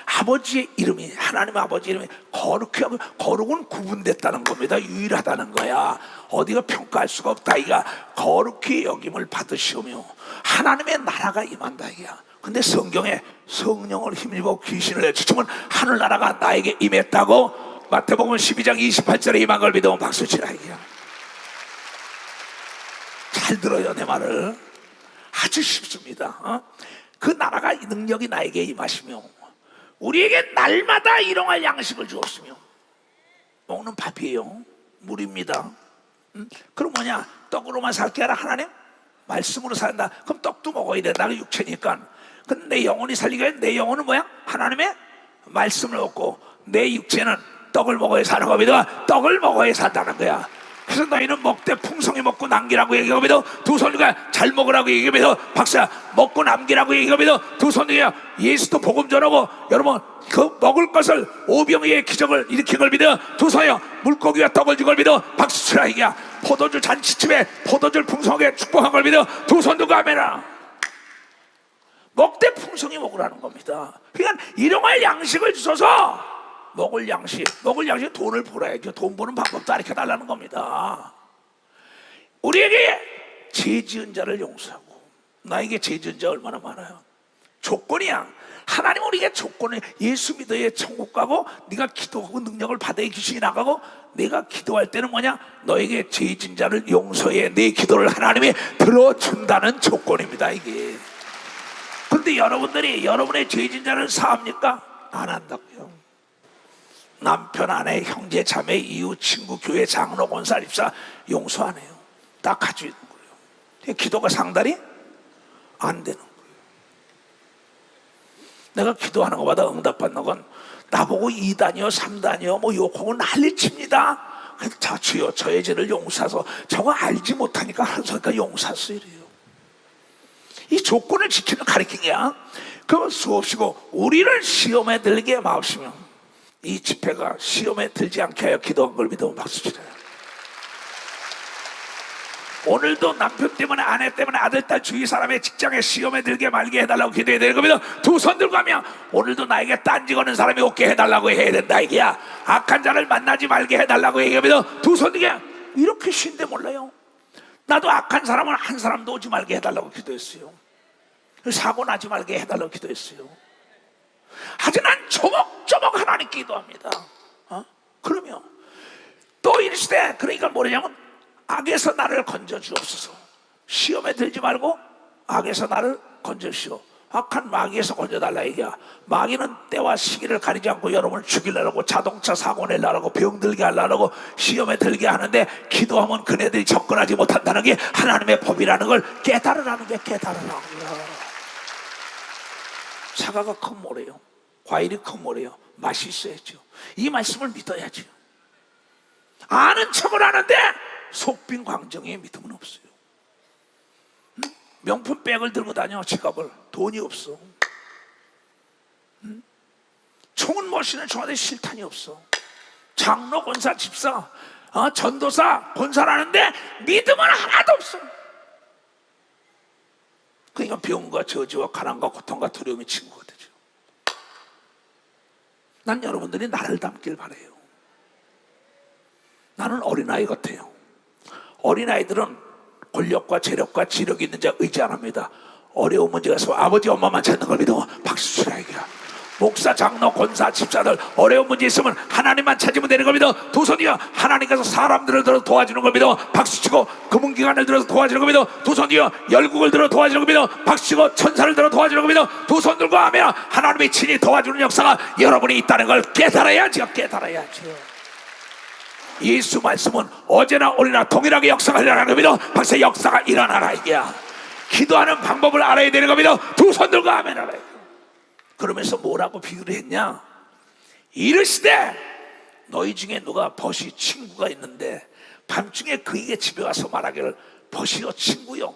아버지의 이름이, 하나님 아버지 이름이 거룩히 하고, 거룩은 구분됐다는 겁니다. 유일하다는 거야. 어디가 평가할 수가 없다. 이가 거룩히 여김을 받으시오며 하나님의 나라가 임한다 이야. 근데 성경에 성령을 힘입어 귀신을 내쫓으면 하늘나라가 나에게 임했다고 마태복음 12장 28절에 임한 걸 믿으면 박수치라 이야. 잘 들어요 내 말을. 아주 쉽습니다. 그 나라가 능력이 나에게 임하시며 우리에게 날마다 일용할 양식을 주었으며. 먹는 밥이에요. 물입니다. 그럼 뭐냐? 떡으로만 살게 하라 하나님? 말씀으로 산다. 그럼 떡도 먹어야 된다. 그 육체니까. 근데 내 영혼이 살리기 위해 내 영혼은 뭐야? 하나님의 말씀을 얻고 내 육체는 떡을 먹어야 사는 겁니다. 떡을 먹어야 산다는 거야. 그래서 너희는 먹되 풍성히 먹고 남기라고 얘기하면서 두 손과 잘 먹으라고 얘기하면서 박사 먹고 남기라고 얘기하면서 두 손이야. 예수도 복음 전하고 여러분 그 먹을 것을 오병이의 기적을 일으킨 걸 믿어. 두 손이야. 물고기와 떡을 준 걸 믿어. 박수 치라 이게야. 포도주 잔치집에 포도주를 풍성하게 축복한 걸 믿어. 두 손 들고 아멘아. 먹되 풍성히 먹으라는 겁니다. 그러니까 일용할 양식을 주셔서 먹을 양식 돈을 벌어야죠. 돈 버는 방법도 가르쳐달라는 겁니다. 우리에게 죄 지은 자를 용서하고. 나에게 죄 지은 자 얼마나 많아요. 조건이야. 하나님 우리에게 조건을 예수 믿어야 천국 가고 네가 기도하고 능력을 받아야 귀신이 나가고 내가 기도할 때는 뭐냐? 너에게 죄 지은 자를 용서해. 내 기도를 하나님이 들어준다는 조건입니다 이게. 그런데 여러분들이 여러분의 죄 지은 자를 사합니까? 안 한다고요. 남편, 아내, 형제, 자매, 이웃, 친구, 교회, 장로, 권사, 입사 용서 안 해요. 딱 가지고 있는 거예요. 기도가 상달이 안 되는 거예요. 내가 기도하는 것보다 응답받는 건 나보고 2단이요 3단이요 뭐 욕하고 난리칩니다. 자 주여 저의 죄를 용서하소. 저거 알지 못하니까 하소니까 용서하소 이래요. 이 조건을 지키는 가르침이야. 그 수없이고 우리를 시험에 들게 마옵시며 이 집회가 시험에 들지 않게 하여 기도한 걸 믿으면 박수 치세요. 오늘도 남편 때문에 아내 때문에 아들 딸 주위 사람의 직장에 시험에 들게 말게 해달라고 기도해야 되는 겁니다. 두 손 들고 하면 오늘도 나에게 딴지 거는 사람이 없게 해달라고 해야 된다 이게야. 악한 자를 만나지 말게 해달라고 얘기하면서 두 손 들게. 이렇게 쉰데 몰라요. 나도 악한 사람은 한 사람도 오지 말게 해달라고 기도했어요. 사고 나지 말게 해달라고 기도했어요. 하지만 조목조목 하나님께 기도합니다. 그러면 또 이르시되 그러니까 뭐냐면 악에서 나를 건져 주옵소서. 시험에 들지 말고 악에서 나를 건져 주시오. 악한 마귀에서 건져달라 이게야. 마귀는 때와 시기를 가리지 않고 여러분을 죽이려고, 자동차 사고 내려고, 병들게 하려고, 시험에 들게 하는데, 기도하면 그네들이 접근하지 못한다는 게 하나님의 법이라는 걸 깨달으라는 게, 깨달으라는 거야. 사과가 큰 모래요, 과일이 큰 모래요. 맛이 있어야죠. 이 말씀을 믿어야죠. 아는 척을 하는데 속빈 광정에 믿음은 없어요. 명품 백을 들고 다녀, 지갑을. 돈이 없어. 총은 멋있는 총한테 실탄이 없어. 장로, 권사, 집사, 전도사, 권사라는데 믿음은 하나도 없어. 그러니까 병과 저주와 가난과 고통과 두려움이 친구가 되죠. 난 여러분들이 나를 닮길 바라요. 나는 어린아이 같아요. 어린아이들은 권력과 재력과 지력이 있는 자 의지 안 합니다. 어려운 문제가 있으면 아버지 엄마만 찾는 걸 믿어 박수 치라 이거야. 목사, 장로, 권사, 집사들 어려운 문제 있으면 하나님만 찾으면 되는 걸 믿어 두 손 이어. 하나님께서 사람들을 들어 도와주는 걸 믿어 박수 치고, 금은기관을 들어서 도와주는 걸 믿어 두 손 이어. 열국을 들어 도와주는 걸 믿어 박수 치고, 천사를 들어 도와주는 걸 믿어 두 손 들고 하면 하나님이 친히 도와주는 역사가 여러분이 있다는 걸 깨달아야죠. 깨달아야죠. 예수 말씀은 어제나 오늘이나 동일하게 역사가 일어나는 겁니다. 박사 역사가 일어나라 이게야. 기도하는 방법을 알아야 되는 겁니다. 두 손 들고 아멘 하라. 그러면서 뭐라고 비유를 했냐? 이르시되 너희 중에 누가 벗이 친구가 있는데 밤중에 그에게 집에 와서 말하기를 벗이여 친구여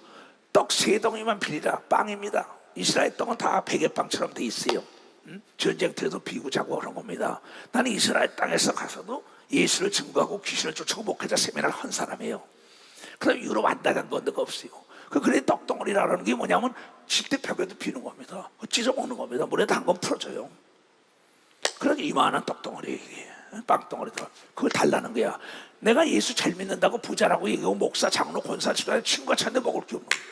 떡 3덩이만 빌리라. 빵입니다. 이스라엘 떡은 다 베개빵처럼 돼 있어요. 전쟁터에도 비고 자고 그런 겁니다. 나는 이스라엘 땅에서 가서도 예수를 증거하고 귀신을 쫓아고 목회자 세미나를 한 사람이에요. 그래서 유럽 안 다간 데가 없어요. 그래 떡덩어리라는 게 뭐냐면 실제 벽에도 비는 겁니다. 찢어 먹는 겁니다. 물에 담그면 풀어져요. 그러니 이만한 떡덩어리, 빵덩어리들 그걸 달라는 거야. 내가 예수 잘 믿는다고 부자라고 얘기하고 목사, 장로, 권사, 집사의 친구가 찾는데 먹을 게 없는 거예요.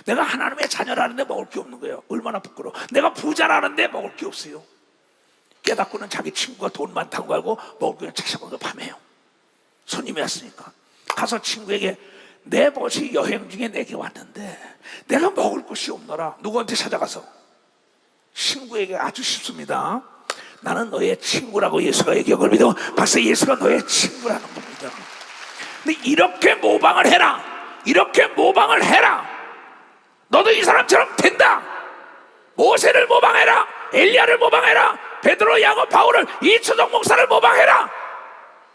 내가 하나님의 자녀라는데 먹을 게 없는 거예요. 얼마나 부끄러워. 내가 부자라는데 먹을 게 없어요. 깨닫고는 자기 친구가 돈 많다는 거 알고 먹을 거 찾아본 거 밤에요. 손님이 왔으니까 가서 친구에게 내 벗이 여행 중에 내게 왔는데 내가 먹을 것이 없노라. 누구한테 찾아가서? 친구에게. 아주 쉽습니다. 나는 너의 친구라고 예수가 얘기한 걸 믿어 박사 예수가 너의 친구라는 겁니다. 근데 이렇게 모방을 해라. 이렇게 모방을 해라. 너도 이 사람처럼 된다. 모세를 모방해라. 엘리야를 모방해라. 베드로, 야곱, 바울을, 이초동 목사를 모방해라.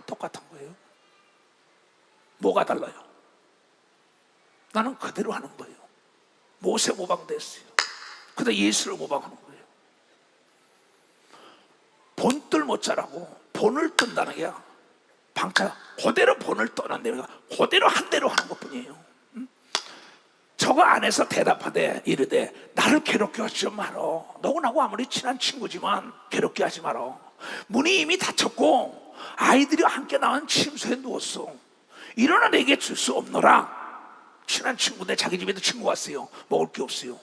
똑같은 거예요. 뭐가 달라요? 나는 그대로 하는 거예요. 모세 모방도 했어요. 그다음 예수를 모방하는 거예요. 본뜰 못 자라고 본을 뜬다는 게 방차 그대로 본을 떠난다는 게 그대로 한 대로 하는 것뿐이에요. 저거 안에서 대답하되 이르되 나를 괴롭게 하지 말어. 너고 나고 아무리 친한 친구지만 괴롭게 하지 말어. 문이 이미 닫혔고 아이들이 함께 나온 침소에 누웠어. 일어나 내게 줄 수 없노라. 친한 친구인데 자기 집에도 친구 왔어요. 먹을 게 없어요.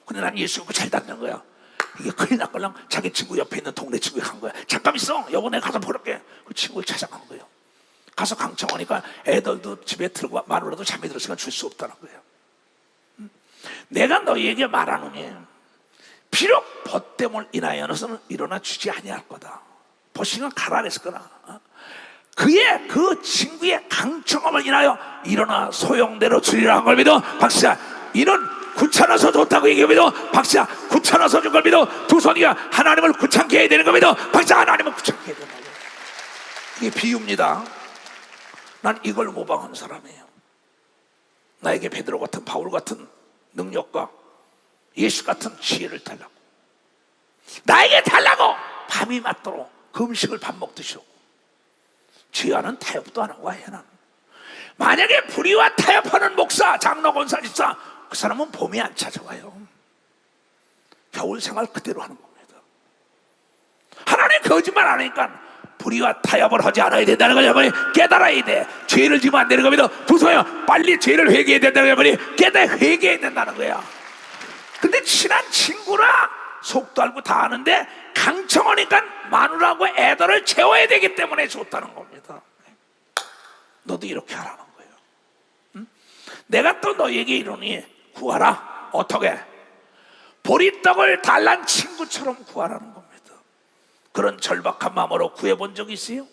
근데 난 예수 믿고 잘 다니는 거야. 이게 큰일 났걸랑 자기 친구 옆에 있는 동네 친구에 간 거야. 잠깐 있어. 여보 내가 가서 볼게. 그 친구를 찾아간 거예요. 가서 강청하니까 애들도 집에 들고 마누라도 잠이 들었으니까 줄 수 없다는 거예요. 내가 너희에게 말하노니 비록 벗됨을 인하여서는 일어나 주지 아니할 거다. 벗이는 가라 그랬을 거나 그의 그 친구의 강청함을 인하여 일어나 소용대로 주리라 한 걸 믿어 박사. 이는 귀찮아서 좋다고 얘기해도 박사 귀찮아서 준 걸 믿어 두 손이가 하나님을 귀찮게 해야 되는 걸 믿어 박사. 하나님을 귀찮게 해야 되는 거예요. 이게 비유입니다. 난 이걸 모방한 사람이에요. 나에게 베드로 같은 바울 같은 능력과 예수 같은 지혜를 달라고, 나에게 달라고 밤이 맞도록 금식을 밥 먹듯이 하고 죄와는 타협도 안 하고 해는. 만약에 불의와 타협하는 목사, 장로, 권사, 집사 그 사람은 봄이 안 찾아와요. 겨울 생활 그대로 하는 겁니다. 하나님 거짓말 안 하니까 불의와 타협을 하지 않아야 된다는 걸 여러분이 깨달아야 돼. 죄를 지면 안 되는 겁니다. 두서요 빨리 죄를 회개해야 된다는 걸 여러분이 깨달아 회개해야 된다는 거야. 근데 친한 친구라 속도 알고 다 아는데 강청하니까 마누라하고 애들을 채워야 되기 때문에 좋다는 겁니다. 너도 이렇게 하라는 거예요. 응? 내가 또 너희에게 이르니 구하라. 어떻게? 보리떡을 달란 친구처럼 구하라는 겁니다. 그런 절박한 마음으로 구해본 적이 있어요?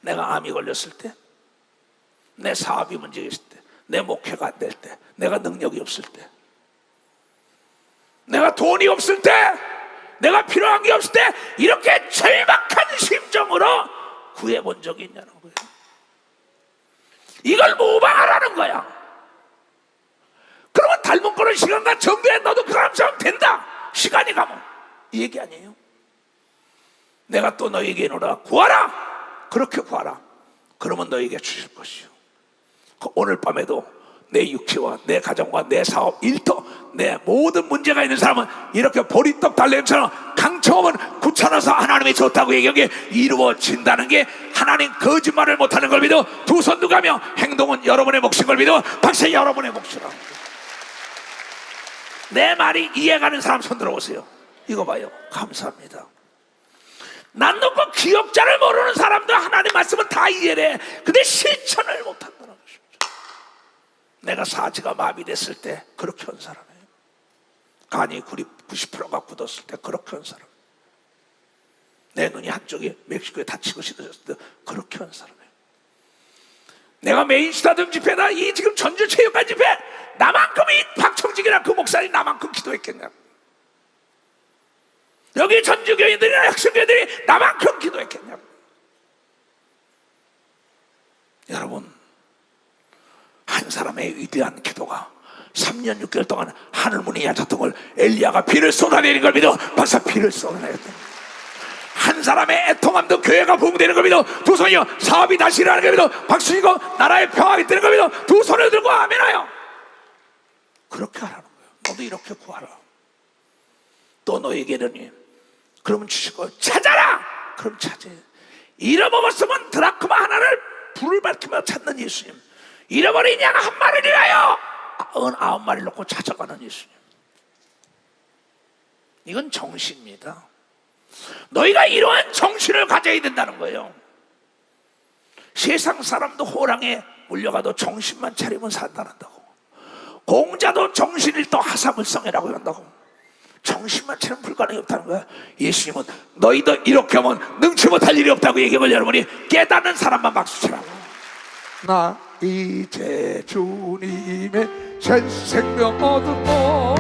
내가 암이 걸렸을 때, 내 사업이 문제가 있을 때, 내 목회가 안 될 때, 내가 능력이 없을 때, 내가 돈이 없을 때, 내가 필요한 게 없을 때 이렇게 절박한 심정으로 구해본 적이 있냐는 거예요. 이걸 모방하라는 거야. 그러면 닮은 거는 시간과 정도에 너도 그 사람처럼 된다. 시간이 가면. 이 얘기 아니에요? 내가 또 너에게 이르노라 구하라. 그렇게 구하라. 그러면 너에게 주실 것이요. 오늘 밤에도 내 육체와 내 가정과 내 사업, 일터, 내 모든 문제가 있는 사람은 이렇게 보리떡 달래처럼 강청하면 굳혀놔서 하나님이 좋다고 얘기한 게 이루어진다는 게, 하나님 거짓말을 못하는 걸 믿어 두 손 누가며 행동은 여러분의 몫인 걸 믿어 박사 여러분의 몫이라고. 내 말이 이해가는 사람 손 들어보세요. 이거 봐요. 감사합니다. 난 놓고 기억자를 모르는 사람도 하나님 말씀은 다 이해를 해. 근데 실천을 못한다는 것입니다. 내가 사지가 마비됐을 때 그렇게 한 사람이에요. 간이 90%가 굳었을 때 그렇게 한 사람. 내 눈이 한쪽이 멕시코에 다치고 시들어졌을 때 그렇게 한 사람이에요. 내가 메인 스타디움 집회나 이 지금 전주 체육관 집회, 나만큼 이 박청직이나 그 목사님 나만큼 기도했겠냐? 여기 전주교인들이나 혁신교인들이 나만큼 기도했겠냐? 여러분, 한 사람의 위대한 기도가 3년 6개월 동안 하늘문이 얕았던 걸 엘리야가 비를 쏟아내는 걸 믿어 박사 비를 쏟아내었다. 한 사람의 애통함도 교회가 부흥되는 걸 믿어 두 손이요 사업이 다시 일어나는 걸 믿어 박수이고 나라의 평화가 되는 걸 믿어 두 손을 들고 아멘하여. 그렇게 하라는 거예요. 너도 이렇게 구하라. 또 너에게는 그러면 주실 거예요. 찾아라. 그럼 찾아. 잃어먹었으면 드라크마 하나를 불을 밝히며 찾는 예수님, 잃어버린 양 한 마리를 위하여 99마리를 놓고 찾아가는 예수님. 이건 정신입니다. 너희가 이러한 정신을 가져야 된다는 거예요. 세상 사람도 호랑이에 물려가도 정신만 차리면 산다는다고. 공자도 정신을 또 하사물성이라고 한다고. 정신만 차리면 불가능이 없다는 거야. 예수님은 너희도 이렇게 하면 능치 못할 일이 없다고 얘기하면 여러분이 깨닫는 사람만 박수 치라고. 나 이제 주님의 새 생명 얻었고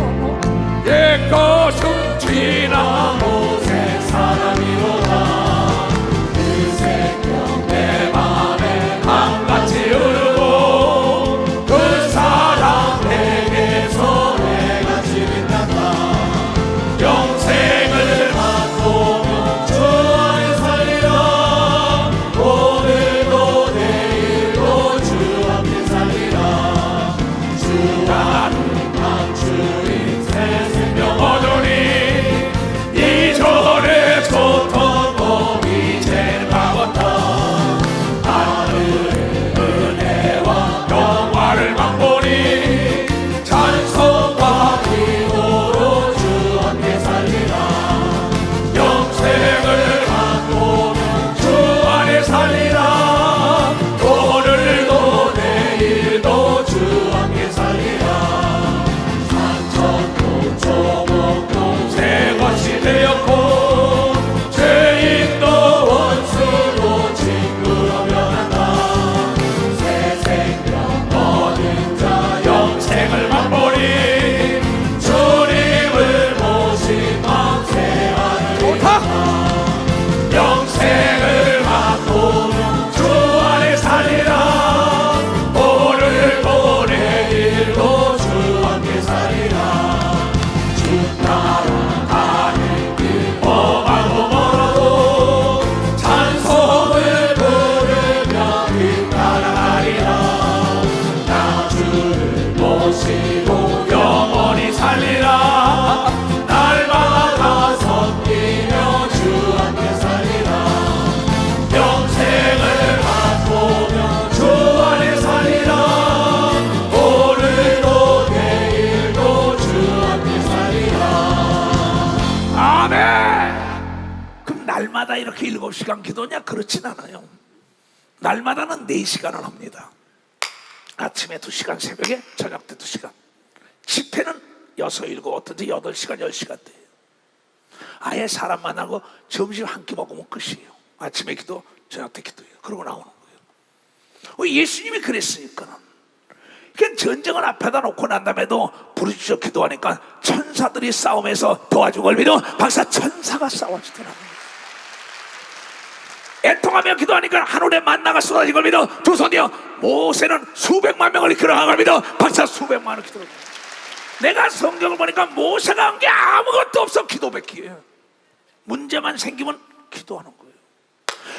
옛것은 지나고 새 사람이로다. 그 생명 내 맘에 강같이 흐르고 그 사랑 내게서 내가 지린단다. 영생을 받고 주 안에 살리라. 오늘도 내일도 주 앞에 살리라. 주 안은 주인 새 생명 얻으니 이전에 좋던 복 이젠 가봤다. 하늘의 은혜와 영화를 맛보니 찬송과 기도로 주 함께 살리라. 영생을 맛보면 주 안에 살리라. 오늘도 내일도 주 함께 살리라. 산천도 조목도 새 것이 되었고 죄인도 원수도 친구로 변한다. 새 생명 얻은 자 영생을 맛보니 주님을 모신 마음 새 하늘이 있다. 영생을 맛보면 주 안에 살리라. 오늘도 내일도 주 함께 살리라. 주 따라가는 길 험하고 멀어도 찬송을 부르며 길 따라가리라. 나 주를 모시고 영원히 살리라. 날마다 섬기며 주 함께 살리라. 영생을 맛보며 주 안에 살리라. 오늘도 내일도 주 함께 살리라. 아멘. 그럼 날마다 이렇게 7시간 기도냐? 그렇진 않아요. 날마다는 4시간을 합니다. 아침에 2시간, 새벽에, 저녁 때 2시간. 집회는 6, 7, 어떤지 8시간, 10시간 돼요. 아예 사람 만나고 점심 한 끼 먹으면 끝이에요. 아침에 기도, 저녁 때 기도예요. 그러고 나오는 거예요. 예수님이 그랬으니까. 그러니까 전쟁을 앞에다 놓고 난 다음에도 부르짖어 기도하니까 천사들이 싸움에서 도와준 걸 믿어 박사 천사가 싸워주더라고요. 애통하며 기도하니까 하늘에 만나가 쏟아진 걸 믿어 두 손이여 모세는 수백만 명을 이끌어간 걸 믿어 박사 수백만 명을 기도하고. 내가 성경을 보니까 모세가 한 게 아무것도 없어. 기도밖에. 문제만 생기면 기도하는 거예요.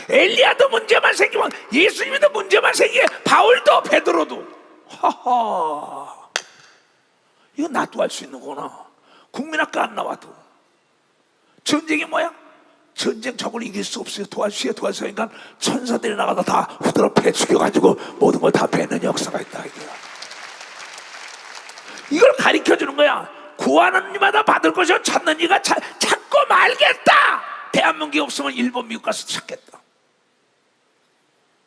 엘리야도 문제만 생기면, 예수님도 문제만 생기게, 바울도 베드로도. 하하, 이거 나도 할 수 있는 거구나. 국민학교 안 나와도. 전쟁이 뭐야? 전쟁 적을 이길 수 없어요. 도와주세요, 도와주세요. 그러니까 천사들이 나가서 다 후드러 패 죽여가지고 모든 걸 다 뱉는 역사가 있다 이거야. 이걸 가르쳐 주는 거야. 구하는 이마다 받을 것이요 찾는 이가 찾고 말겠다. 대한민국이 없으면 일본, 미국 가서 찾겠다.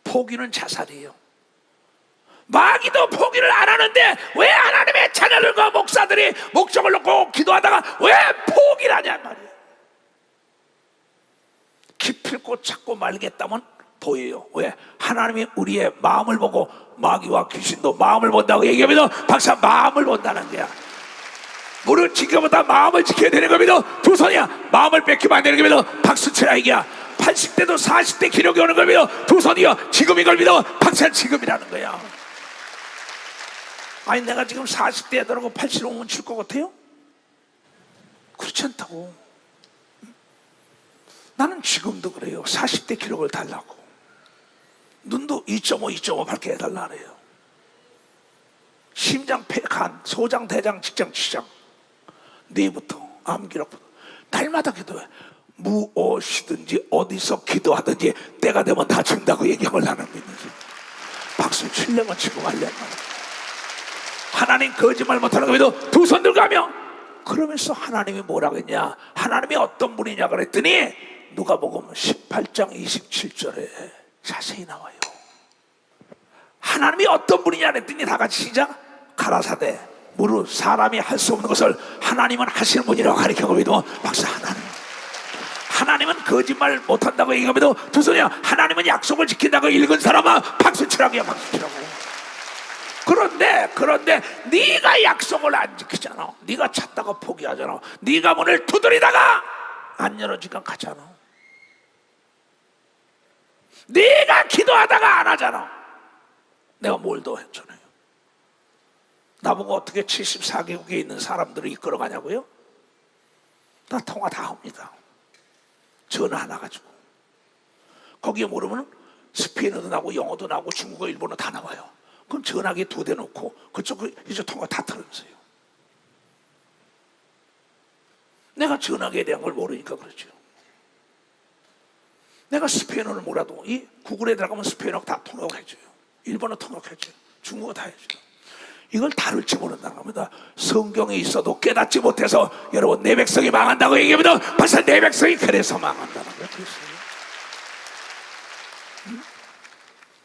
포기는 자살이에요. 마귀도 포기를 안 하는데 왜 하나님의 자녀들과 목사들이 목적을 놓고 기도하다가 왜 포기를 하냐 말이에요. 기필코 찾고 말겠다면 보여요. 왜? 하나님이 우리의 마음을 보고, 마귀와 귀신도 마음을 본다고 얘기하면 박사 마음을 본다는 거야. 무릇 지금보다 마음을 지켜야 되는 겁니다. 두 손이야 마음을 뺏기면 안 되는 겁니다. 박수 치라 이게야. 80대도 40대 기록이 오는 겁니다. 두 손이요 지금인 걸 믿어 박사 지금이라는 거야. 아니 내가 지금 40대 애들하고 85면 칠 것 같아요? 그렇지 않다고. 나는 지금도 그래요. 40대 기록을 달라고. 눈도 2.5 밝게 해달라 그래요. 심장, 폐, 간, 소장, 대장, 직장, 치장, 뇌부터 암기록부터 날마다 기도해. 무엇이든지 어디서 기도하든지 때가 되면 다 준다고 얘기하면 나는 믿는지. 박수 칠려면 치고 말려면. 하나님 거짓말 못하는 거에도 두 손 들고 가며. 그러면서 하나님이 뭐라고 했냐, 하나님이 어떤 분이냐 그랬더니 누가복음 18장 27절에 자세히 나와요. 하나님이 어떤 분이냐 그랬더니 다 같이 시작. 가라사대 무릇 사람이 할 수 없는 것을 하나님은 하시는 분이라고 가르쳐 보이도 박사 하나님은 거짓말 못한다고 얘기하면도 두 손이야 하나님은 약속을 지킨다고 읽은 사람아 박수 치라고요. 박수 치라고. 그런데 네가 약속을 안 지키잖아. 네가 찾다가 포기하잖아. 네가 문을 두드리다가 안 열어지니까 가잖아. 네가 기도하다가 안 하잖아. 내가 뭘 더 했잖아요. 나보고 어떻게 74개국에 있는 사람들을 이끌어가냐고요? 나 통화 다 합니다. 전화 하나 가지고. 거기에 모르면 스페인어도 나오고 영어도 나오고 중국어, 일본어 다 나와요. 그럼 전화기 2대 놓고 그쪽 이제 통화 다 들으면서요. 내가 전화기에 대한 걸 모르니까 그렇죠. 내가 스페인어를 몰라도 이 구글에 들어가면 스페인어 다 통역해줘요. 일본어 통역해줘요. 중국어 다 해줘요. 이걸 다룰지 모른다는 겁니다. 성경에 있어도 깨닫지 못해서 여러분 내 백성이 망한다고 얘기하면 벌써 내 백성이 그래서 망한다는 거예요.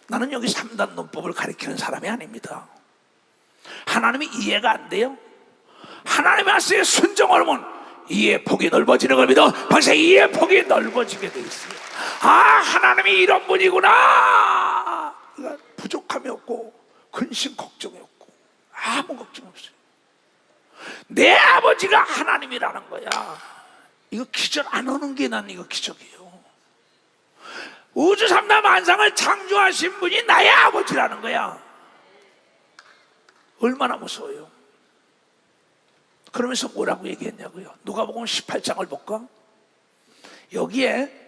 나는 여기 3단 논법을 가리키는 사람이 아닙니다. 하나님이 이해가 안 돼요? 하나님의 말씀에 순종을 하면 이해 폭이 넓어지는 걸 믿어 벌써 이해 폭이 넓어지게 돼 있어요. 아 하나님이 이런 분이구나. 부족함이 없고 근심 걱정이 없고 아무 걱정 없어요. 내 아버지가 하나님이라는 거야. 이거 기절 안 오는 게 난 이거 기적이에요. 우주 삼다 만상을 창조하신 분이 나의 아버지라는 거야. 얼마나 무서워요. 그러면서 뭐라고 얘기했냐고요. 누가복음 18장을 볼까? 여기에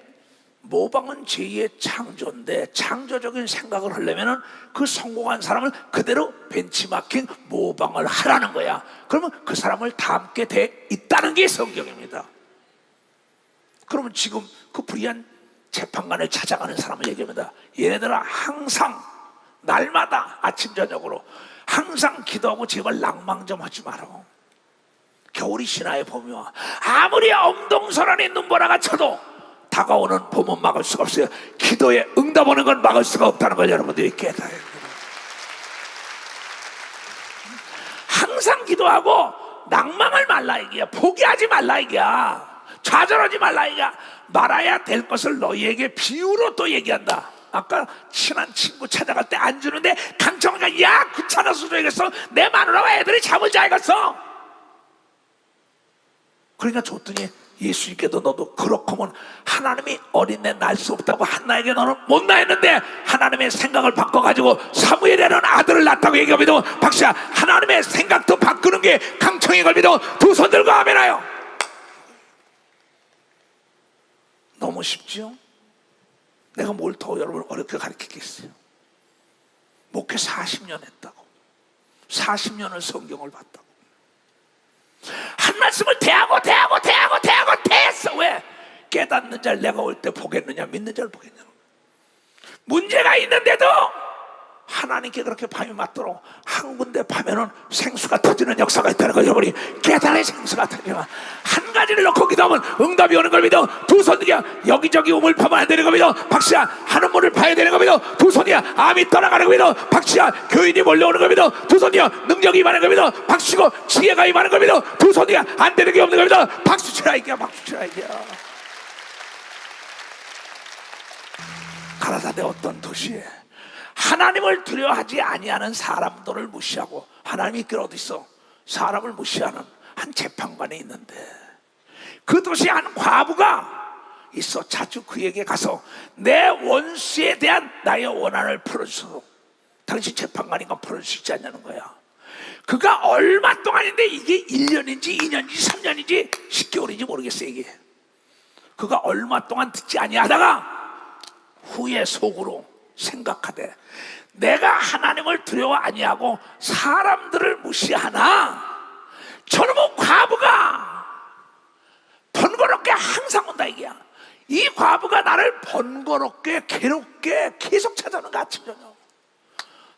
모방은 제2의 창조인데 창조적인 생각을 하려면 그 성공한 사람을 그대로 벤치마킹 모방을 하라는 거야. 그러면 그 사람을 닮게 돼 있다는 게 성경입니다. 그러면 지금 그 불의한 재판관을 찾아가는 사람을 얘기합니다. 얘네들은 항상 날마다 아침 저녁으로 항상 기도하고 제발 낭망 좀 하지 마라. 겨울이 신화의 봄이와 아무리 엄동설한이 눈보라가 쳐도 다가오는 봄은 막을 수가 없어요. 기도에 응답 오는 건 막을 수가 없다는 걸 여러분들이 깨달아야 돼요. 항상 기도하고 낭망을 말라 이게야. 포기하지 말라 이게야. 좌절하지 말라 이게야. 말아야 될 것을 너희에게 비유로 또 얘기한다. 아까 친한 친구 찾아갈 때 안 주는데 강청이가 야 귀찮아서 줘야겠어. 내 마누라와 애들이 잠을 자야겠어. 그러니까 줬더니 예수님께도 너도 그렇구먼 하나님이 어린애 낳을 수 없다고 한나에게 너는 못 낳았는데 하나님의 생각을 바꿔가지고 사무엘이라는 아들을 낳았다고 얘기하면도 박수야. 하나님의 생각도 바꾸는 게 강청이 걸비도 두 손 들고 아멘하여. 너무 쉽죠? 내가 뭘 더 여러분을 어렵게 가르치겠어요? 목회 40년 했다고, 40년을 성경을 봤다고, 한 말씀을 대하고 대했어. 왜? 깨닫는 자를 내가 올 때 보겠느냐, 믿는 자를 보겠느냐. 문제가 있는데도 하나님께 그렇게 밤이 맞도록 한 군데 파면은 생수가 터지는 역사가 있다는 걸 여러분이 깨달아야. 생수가 터지면 한 가지를 넣고 기도하면 응답이 오는 걸 믿어. 두 손이야 여기저기 우물 파면 안 되는 거 믿어. 박수야 하는 문을 파야 되는 거 믿어. 두 손이야 암이 떠나가는 거 믿어. 박수야 교인이 몰려오는 거 믿어. 두 손이야 능력이 임하는 거 믿어. 박수고 지혜가 임하는 거 믿어. 두 손이야 안 되는 게 없는 거 믿어. 박수 치라 이게야. 박수 치라 이게야. 가라사대 어떤 도시에 하나님을 두려워하지 아니하는 사람들을 무시하고, 하나님이 있길 어디 있어? 사람을 무시하는 한 재판관이 있는데 그 도시에 한 과부가 있어. 자주 그에게 가서 내 원수에 대한 나의 원한을 풀어주소서. 당신 재판관이니까 풀어줄 수 있지 않냐는 거야. 그가 얼마 동안인데 이게 1년인지 2년인지 3년인지 10개월인지 모르겠어. 이게 그가 얼마 동안 듣지 아니하다가 후에 속으로 생각하되 내가 하나님을 두려워 아니하고 사람들을 무시하나 저놈의 과부가 번거롭게 항상 온다 이게야. 이 과부가 나를 번거롭게 괴롭게 계속 찾아오는 거.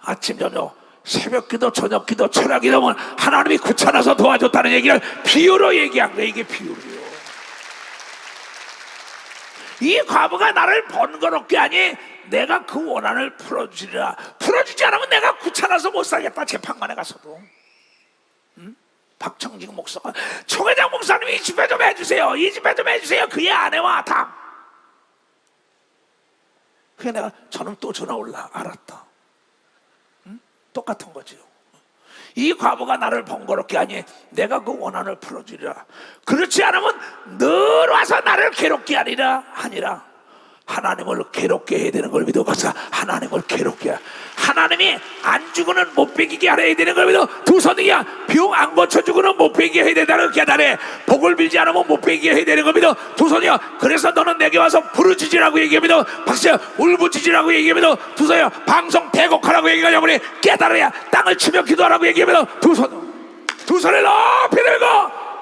아침 저녁 새벽 기도 저녁 기도 철학 기도면 하나님이 귀찮아서 도와줬다는 얘기를 비유로 얘기한 거야. 이게 비유로요. 이 과부가 나를 번거롭게 하니 내가 그 원한을 풀어주리라. 풀어주지 않으면 내가 귀찮아서 못 살겠다. 재판관에 가서도. 박청진 목사가 총회장 목사님이 이 집회 좀 해주세요. 이 집회 좀 해주세요. 그의 아내와 다. 그게 내가 저는 또 전화 올라. 알았다. 똑같은 거지요. 이 과부가 나를 번거롭게 하니 내가 그 원한을 풀어주리라. 그렇지 않으면 늘 와서 나를 괴롭게 하니라. 하나님을 괴롭게 해야 되는 걸 믿어봐서 하나님을 괴롭게 해. 하나님이 안 죽으는 못 베기게 하려야 되는 걸 믿어. 두 손이야 병 안 고쳐 죽으는 못 베기게 해야 된다는 깨달아. 복을 빌지 않으면 못 베기게 해야 되는 걸 믿어. 두 손이야 그래서 너는 내게 와서 부르짖으라고 얘기합니다. 박수야 울부짖으라고 얘기합니다. 두 손이야 방송 대곡하라고 얘기하냐고 깨달아야 땅을 치며 기도하라고 얘기합니다. 두 손을 높이 들고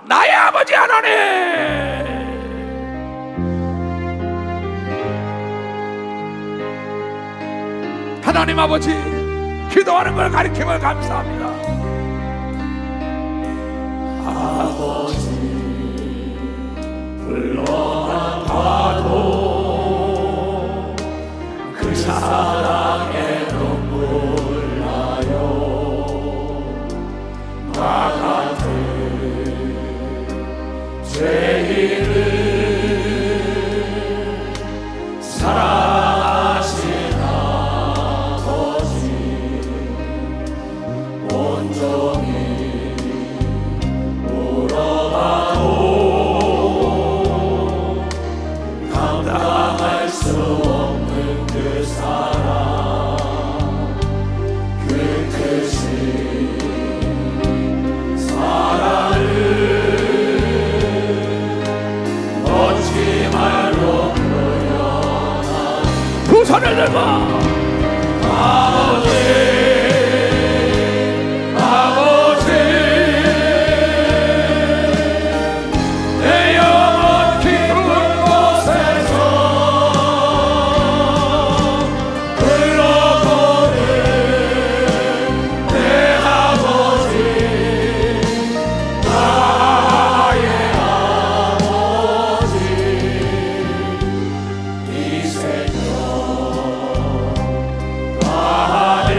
나의 아버지 하나님, 하나님 아버지, 기도하는 걸 가르침을 감사합니다. 아버지 불러봐도 그 사랑의 눈물 나요. 나 같은 죄인을 사랑하신 온종일 울어봐도 감당할 수 없는 그 사랑, 그 크신 사랑을 멋지 말로 표현하니 두 손을 들고 아버지 내 영혼 깊은 곳에서 불러보는 내 아버지, 나의 아버지, 이 생명 하늘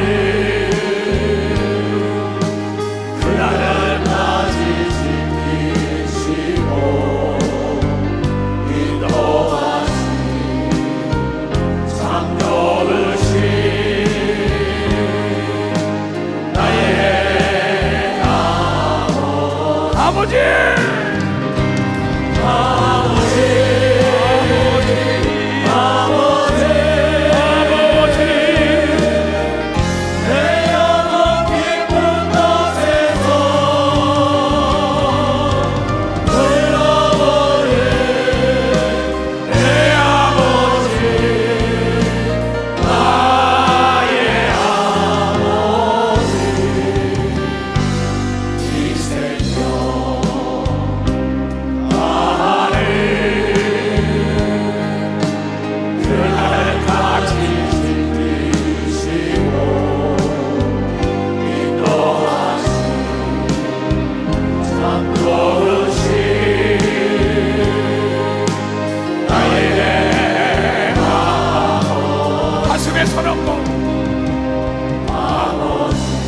위에 서놓고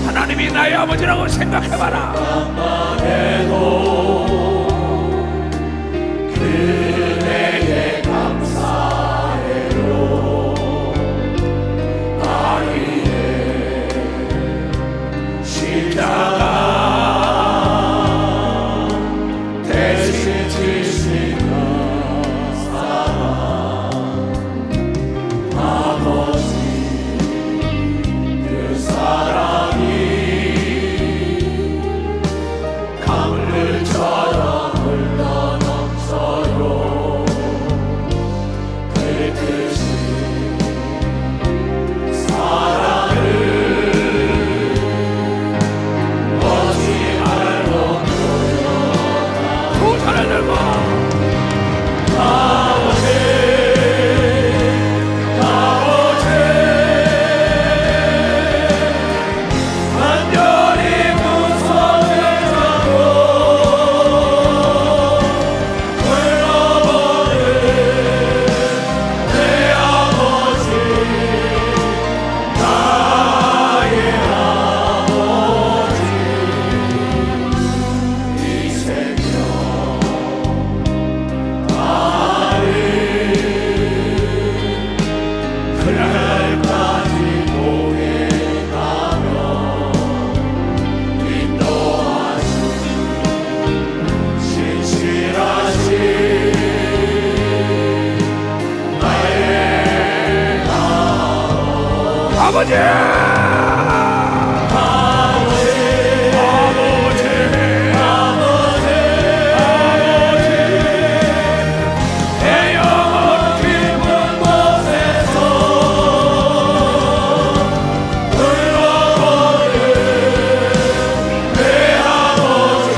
하나님이 나의 아버지라고 생각해봐라. 그대의 감사해요. 나의 십자가 대신 지신 그 사랑, 아버지 그 사랑이 강물처럼 흘러넘쳐요. 그 뜻이 사랑을 어찌 알고 두 손을 들고 아버지 아버지 간절히 무서운 자로 불러보는 내 아버지, 나의 아버지, 이 생명 그날까지 동행하며 인도하신 신실하신 나의 아버지 내 영혼 깊은 곳에서 불러보는 내 아버지,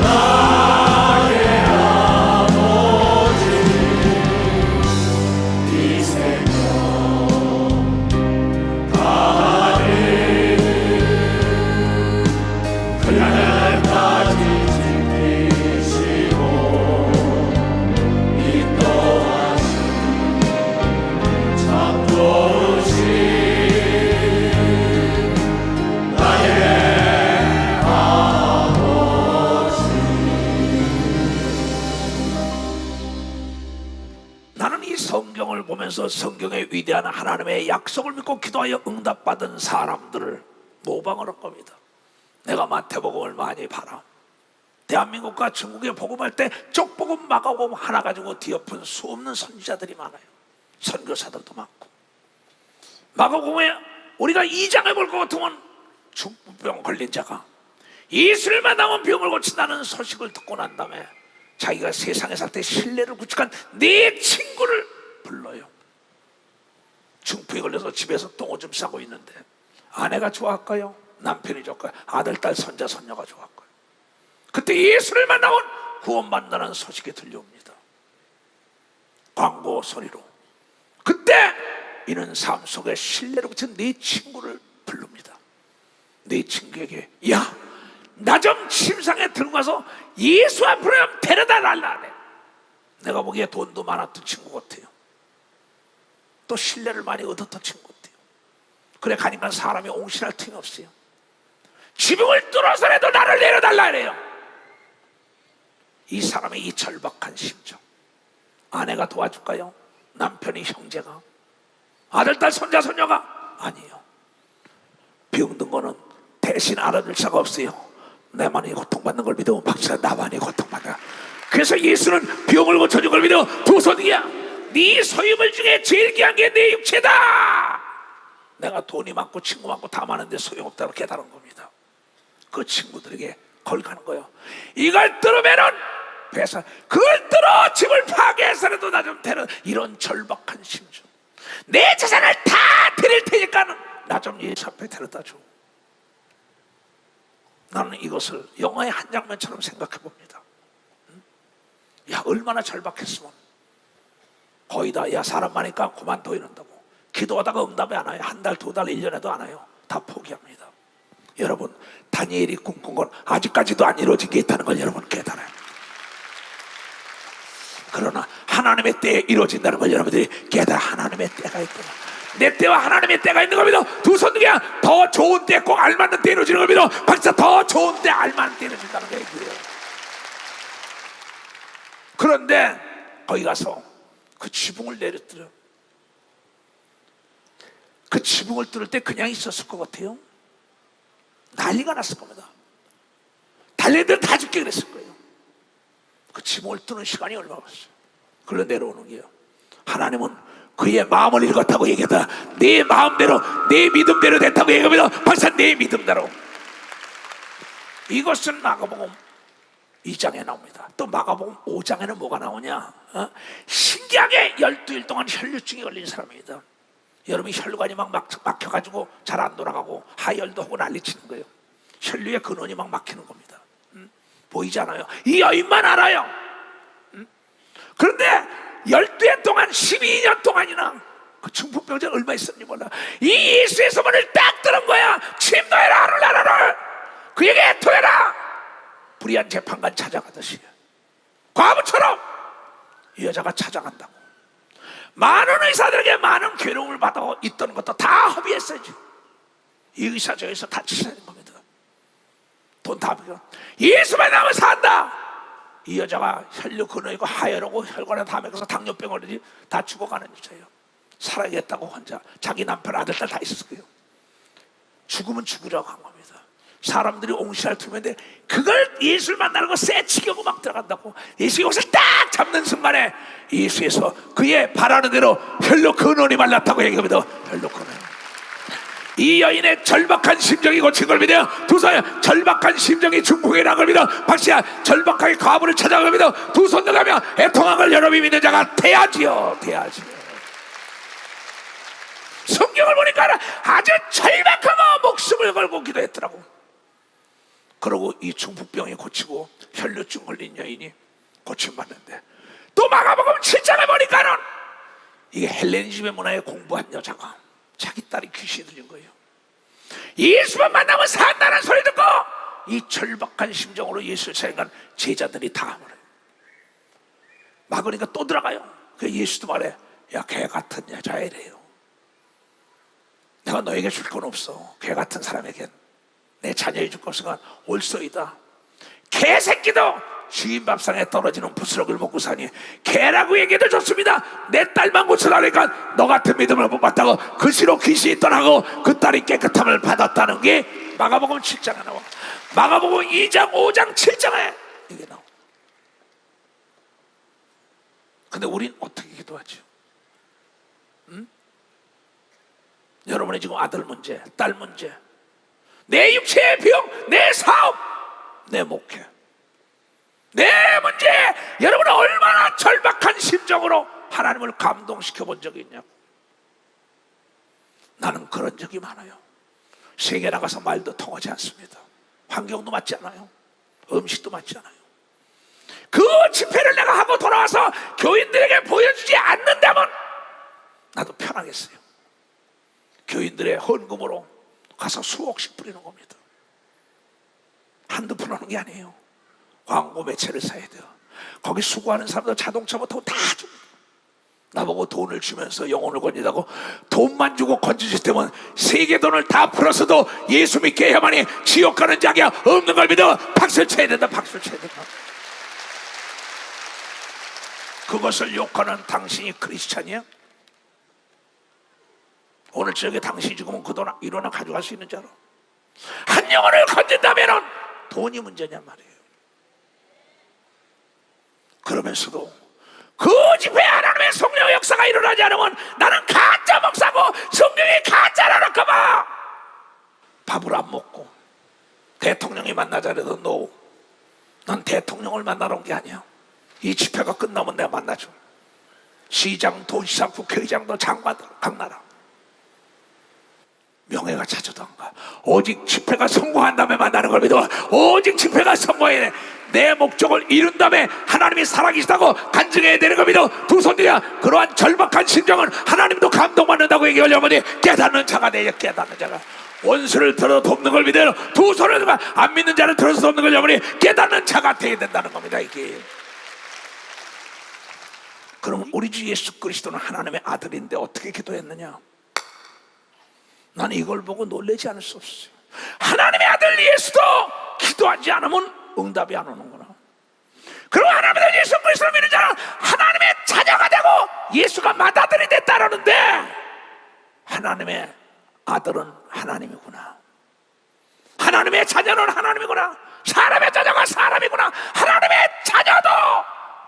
나의 아버지, 이 생명 가는 그날까지 지키시고 인도하신 참 좋으신 나의 아버지. 나는 이 성경을 보면서 성경의 위대한 하나님의 약속을 믿고 기도하여 응답받은 사람들을 모방을 할 겁니다. 내가 마태복음을 많이 봐라. 대한민국과 중국에 복음할 때 쪽복음, 마가복음 하나 가지고 뒤엎은 수없는 선지자들이 많아요. 선교사들도 많고. 마가복음에 우리가 2장에 볼 것 같으면 중풍병 걸린 자가 예수를 만나면 병을 고친다는 소식을 듣고 난 다음에 자기가 세상에 살 때 신뢰를 구축한 네 친구를 불러요. 중풍이 걸려서 집에서 똥오줌 싸고 있는데 아내가 좋아할까요? 남편이 좋을까요? 아들, 딸, 손자, 손녀가 좋아할까요? 그때 예수를 만나면 구원받는다는 소식이 들려옵니다. 광고 소리로. 그때 이는 삶 속에 신뢰를 붙인 네 친구를 부릅니다. 네 친구에게 야, 나 좀 침상에 들고 가서 예수 앞으로 데려다 달라 그래. 내가 보기에 돈도 많았던 친구 같아요. 또 신뢰를 많이 얻었던 친구 같아요. 그래 가니까 사람이 옹신할 틈이 없어요. 지붕을 뚫어서라도 나를 내려달라 그래요. 이 사람의 이 절박한 심정, 아내가 도와줄까요? 남편이, 형제가, 아들, 딸, 손자, 손녀가? 아니에요. 병든 거는 대신 알아줄 자가 없어요. 내만이 고통받는 걸 믿으면 박사 나만이 고통받아. 그래서 예수는 병을 고쳐준 걸 믿어 두 손이야. 네 소유물 중에 제일 귀한 게 내 육체다. 내가 돈이 많고 친구 많고 다 많은데 소용없다고 깨달은 겁니다. 그 친구들에게 걸가는 거예요. 이걸 들으면은 배사, 그걸 들어 집을 파괴해서라도 나 좀 데려. 이런 절박한 심정. 내 재산을 다 드릴 테니까는 나 좀 예수 앞에 데려다 줘. 나는 이것을 영화의 한 장면처럼 생각해 봅니다. 야, 얼마나 절박했으면. 거의 다, 야, 사람 많으니까 그만둬 이런다고. 기도하다가 응답이 안 와요. 한 달, 두 달, 1년에도 안 와요. 다 포기합니다. 여러분, 다니엘이 꿈꾼 건 아직까지도 안 이루어진 게 있다는 걸 여러분 깨달아요. 그러나 하나님의 때에 이루어진다는 걸 여러분들이 깨달아. 하나님의 때가 있구나. 내 때와 하나님의 때가 있는 겁니다. 두 손 중에 더 좋은 때, 꼭 알맞는 때 이루어지는 겁니다. 박사, 더 좋은 때, 알맞는 때 이루어진다는 거예요. 그런데 거기 가서 그 지붕을 내려뜨려. 그 지붕을 뚫을 때 그냥 있었을 것 같아요? 난리가 났을 겁니다. 달래들 다 죽게 그랬을 거예요. 그 지붕을 뚫는 시간이 얼마 없어요. 그걸로 내려오는 게요. 하나님은 그의 마음을 읽었다고 얘기하다. 내 마음대로, 내 믿음대로 됐다고 얘기합니다. 박사, 내 믿음대로. 이것은 마가복음 2장에 나옵니다. 또 마가복음 5장에는 뭐가 나오냐? 신기하게 12일 동안 혈류증이 걸린 사람입니다. 여러분이 혈관이 막 막혀가지고 잘 안 돌아가고 하혈도 하고 난리치는 거예요. 혈류의 근원이 막 막히는 겁니다. 보이지 않아요? 이 여인만 알아요. 그런데 12해 동안 12년 동안이나 그 중풍병자 얼마 있었는지 몰라. 이 예수의 소문을 딱 들은 거야. 침노해라 하늘나라를, 그에게 애통해라. 불의한 재판관 찾아가듯이 과부처럼 이 여자가 찾아간다고. 많은 의사들에게 많은 괴로움을 받아 있던 것도 다 허비했어야지. 이 의사 저 의사 다 치사하는 겁니다. 돈 다 빌려. 예수만 나면 산다. 이 여자가 혈류 근원이고 하혈하고 혈관에 다 맥혀서 당뇨병 걸리지 다 죽어가는 여자예요. 살아야겠다고 혼자 자기 남편 아들 딸 다 있었을 거예요. 죽으면 죽으라고 한 겁니다. 사람들이 옹시할 틈인데 그걸 예수를 만나는 거 쎄치겨고 막 들어간다고. 예수 이것을 딱 잡는 순간에 예수에서 그의 바라는 대로 혈류 근원이 말랐다고 얘기합니다. 혈류 근원. 이 여인의 절박한 심정이 고친 겁니다. 두 손, 절박한 심정이 중풍에 난 겁니다. 박씨야, 절박하게 과부를 찾아갑니다. 두 손 들어가며 애통한 걸 여러분이 믿는 자가 돼야지요. 돼야지요. 성경을 보니까 아주 절박하고 목숨을 걸고 기도했더라고. 그러고 이 중풍병이 고치고 혈류증 걸린 여인이 고침받는데, 또 마가복음 7장에 보니까는 이게 헬레니즘의 문화에 공부한 여자가 자기 딸이 귀신이 들린 거예요. 예수만 만나면 산다는 소리 듣고 이 절박한 심정으로 예수를 찾아간 제자들이 다 말해요. 막으니까 또 들어가요. 그 예수도 말해, 야, 개 같은 여자야 이래요. 내가 너에게 줄 건 없어. 개 같은 사람에겐 내 자녀에 줄 건 없으니까 올소이다. 개새끼도 주인 밥상에 떨어지는 부스러기를 먹고 사니 개라고 얘기해도 좋습니다. 내 딸만 고쳐달라니까 너 같은 믿음을 못 받다고 그 시로 귀신이 떠나고 그 딸이 깨끗함을 받았다는 게 마가복음 7장에 나와. 마가복음 2장, 5장, 7장에 이게 나와. 근데 우린 어떻게 기도하죠? 여러분의 지금 아들 문제, 딸 문제, 내 육체의 병, 내 사업, 내 목회, 내 문제, 여러분은 얼마나 절박한 심정으로 하나님을 감동시켜 본 적이 있냐고. 나는 그런 적이 많아요. 세계 나가서 말도 통하지 않습니다. 환경도 맞지 않아요. 음식도 맞지 않아요. 그 집회를 내가 하고 돌아와서 교인들에게 보여주지 않는다면 나도 편하겠어요. 교인들의 헌금으로 가서 수억씩 뿌리는 겁니다. 한두 푼 하는 게 아니에요. 광고 매체를 사야 돼요. 거기 수고하는 사람들 자동차부터 다 줍니다. 나보고 돈을 주면서 영혼을 건진다고. 돈만 주고 건지실 때면 세계 돈을 다 풀어서도 예수 믿게 해야만이 지옥 가는 자가 없는 걸 믿어. 박수를 쳐야 된다. 박수를 쳐야 된다. 그것을 욕하는 당신이 크리스찬이야? 오늘 저녁에 당신이 죽으면 그 돈 일어나 가져갈 수 있는 자로. 한 영혼을 건진다면 돈이 문제냔 말이에요. 그러면서도 그 집회에 하나님의 성령의 역사가 일어나지 않으면 나는 가짜 목사고 성령이 가짜라니까봐. 밥을 안 먹고 대통령이 만나자래도 노. 난 대통령을 만나러 온 게 아니야. 이 집회가 끝나면 내가 만나줘. 시장, 도지사, 국회의장도 장관들 각 나라. 명예가 찾아도 안 가. 오직 집회가 성공한 다음에 만나는 걸 믿어. 오직 집회가 성공해. 내 목적을 이룬 다음에 하나님이 살아계시다고 간증해야 되는 걸 믿어. 두 손들이야. 그러한 절박한 심정은 하나님도 감동받는다고 얘기하려면 깨닫는 자가 되야. 깨닫는 자가. 원수를 들어 돕는 걸 믿어요. 두 손을 들어 안 믿는 자를 들어서 돕는 걸 여러분이 깨닫는 자가 되어야 된다는 겁니다. 이게 그럼 우리 주 예수 그리스도는 하나님의 아들인데 어떻게 기도했느냐? 나는 이걸 보고 놀라지 않을 수 없어요. 하나님의 아들 예수도 기도하지 않으면 응답이 안 오는구나. 그리고 하나님의 아들 예수 그리스도를 믿는 자는 하나님의 자녀가 되고 예수가 맏아들이 됐다라는데, 하나님의 아들은 하나님이구나, 하나님의 자녀는 하나님이구나, 사람의 자녀가 사람이구나, 하나님의 자녀도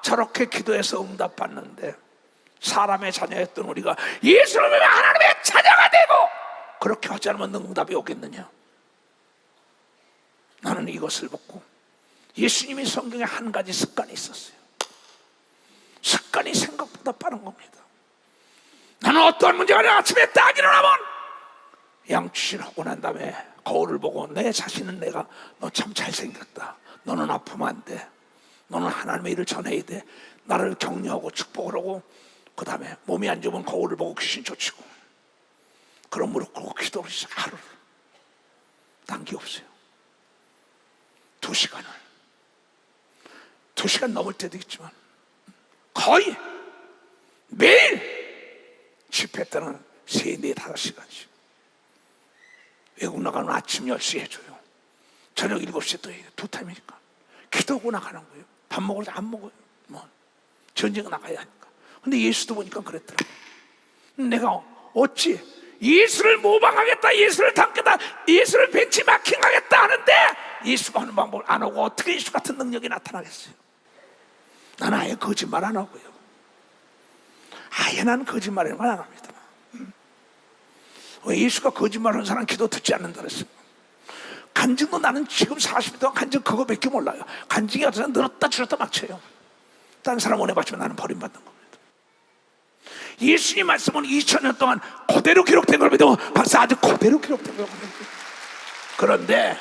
저렇게 기도해서 응답받는데, 사람의 자녀였던 우리가 예수를 믿으면 하나님의 자녀가 되고 그렇게 하지 않으면 응답이 오겠느냐? 나는 이것을 보고 예수님이 성경에 한 가지 습관이 있었어요. 습관이 생각보다 빠른 겁니다. 나는 어떠한 문제가 아니라 아침에 딱 일어나면 양치질 하고 난 다음에 거울을 보고 내 자신은 내가 너 참 잘생겼다, 너는 아프면 안 돼, 너는 하나님의 일을 전해야 돼, 나를 격려하고 축복을 하고, 그 다음에 몸이 안 좋으면 거울을 보고 귀신 쫓고, 그런 무릎 꿇고 기도를 시작. 하루를 딴 게 없어요. 2시간 넘을 때도 있지만 거의 매일 집회 때는 3, 4, 5시간씩. 외국 나가는 아침 10시에 해줘요, 저녁 7시에 또 해요. 2타임이니까 기도하고 나가는 거예요. 밥 먹을 때 안 먹어요. 뭐 전쟁 나가야 하니까. 근데 예수도 보니까 그랬더라고요. 내가 어찌 예수를 모방하겠다, 예수를 닮겠다, 예수를 벤치마킹하겠다 하는데 예수가 하는 방법을 안 하고 어떻게 예수 같은 능력이 나타나겠어요? 나는 아예 거짓말 안 하고요. 아예 나는 거짓말이라는 걸 안 합니다. 왜 예수가 거짓말하는 사람 기도 듣지 않는다 그랬어요? 간증도 나는 지금 40년 동안 간증 그거밖에 몰라요. 간증이 어디서 늘었다 줄었다 막 쳐요. 다른 사람 은혜 받지만 나는 버림받는 겁니다. 예수님 말씀은 2000년 동안 그대로 기록된 걸 믿으면 박사 아주 그대로 기록된 걸 믿어요. 그런데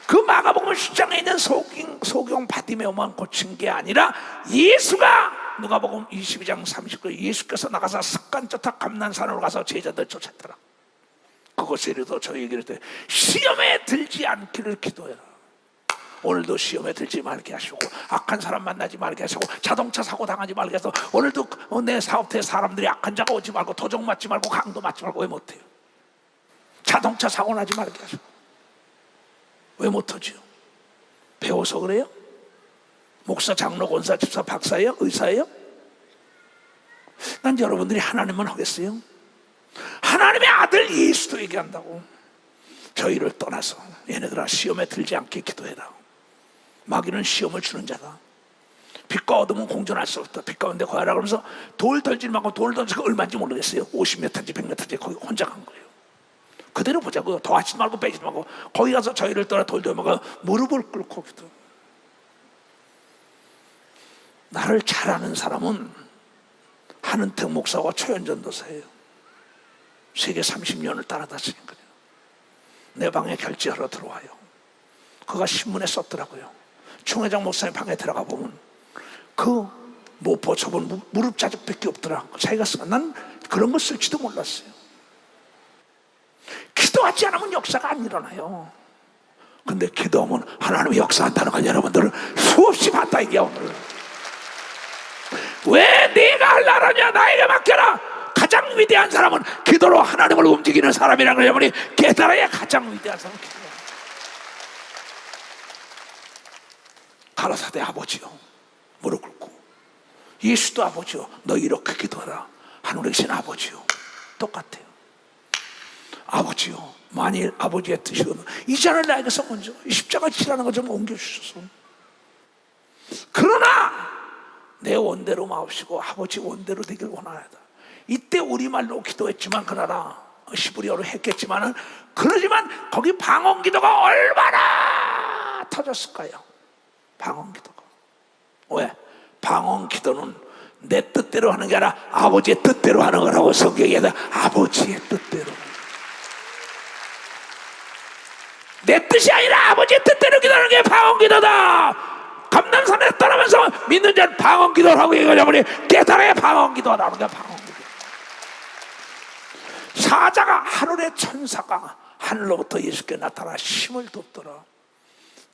그 마가복음 10장에 있는 소경 바디메오만 고친 게 아니라 예수가 누가복음 22장 39절 예수께서 나가서 습관저탁 감난산으로 가서 제자들 쫓았더라. 그것에 이르러 저희에게 이르되 시험에 들지 않기를 기도해라. 오늘도 시험에 들지 말게 하시고 악한 사람 만나지 말게 하시고 자동차 사고 당하지 말게 해서 오늘도 내 사업터에 사람들이 악한 자가 오지 말고 도적 맞지 말고 강도 맞지 말고. 왜 못해요? 자동차 사고 나지 말게 하시고. 왜 못하죠? 배워서 그래요? 목사, 장로, 권사, 집사, 박사예요? 의사예요? 난 여러분들이 하나님만 하겠어요? 하나님의 아들 예수도 얘기한다고. 저희를 떠나서 얘네들아 시험에 들지 않게 기도해라. 마귀는 시험을 주는 자다. 빛과 어둠은 공존할 수 없다. 빛 가운데 거하라 그러면서 돌 던지지 말고, 돌 던지고 얼마인지 모르겠어요. 50m인지 100m인지 거기 혼자 간 거예요. 그대로 보자고요. 더 하지 말고 빼지 말고. 거기 가서 저희를 떠나 돌도 먹어 무릎을 꿇고 기도. 나를 잘 아는 사람은 한은택 목사와 최현전 도사예요. 세계 30년을 따라다니니까요. 내 방에 결제하러 들어와요. 그가 신문에 썼더라고요. 총회장 목사님 방에 들어가 보면 그 모포 저분 무릎 자국밖에 없더라. 자기가 쓰고. 난 그런 거 쓸지도 몰랐어요. 기도하지 않으면 역사가 안 일어나요. 근데 기도하면 하나님이 역사한다는 건 여러분들은 수없이 봤다 이게. 오늘 왜 내가 하려느냐, 나에게 맡겨라. 가장 위대한 사람은 기도로 하나님을 움직이는 사람이라는 걸 여러분이 깨달아야 가장 위대한 사람은 기도야. 가라사대 아버지요 무릎 꿇고, 예수도 아버지요 너 이렇게 기도하라. 하늘에 계신 아버지요 똑같아요. 아버지요 만일 아버지의 뜻이면 이 잔을 나에게서 먼저 십자가 지라는 것 좀 옮겨주셔서. 그러나 내 원대로 마옵시고 아버지 원대로 되길 원하나이다. 이때 우리말로 기도했지만 그러나 시브리어로 했겠지만은, 그러지만 거기 방언기도가 얼마나 터졌을까요? 방언기도가. 왜? 방언기도는 내 뜻대로 하는 게 아니라 아버지의 뜻대로 하는 거라고 성경에 얘기해. 아버지의 뜻대로. 내 뜻이 아니라 아버지의 뜻대로 기도하는 게 방언기도다. 감남산에 떠나면서 믿는 자는 방언기도를 하고 얘기하자면 깨달아야 방언기도라는 거야. 방언기도. 사자가 하늘의 천사가 하늘로부터 예수께 나타나 힘을 돕더라.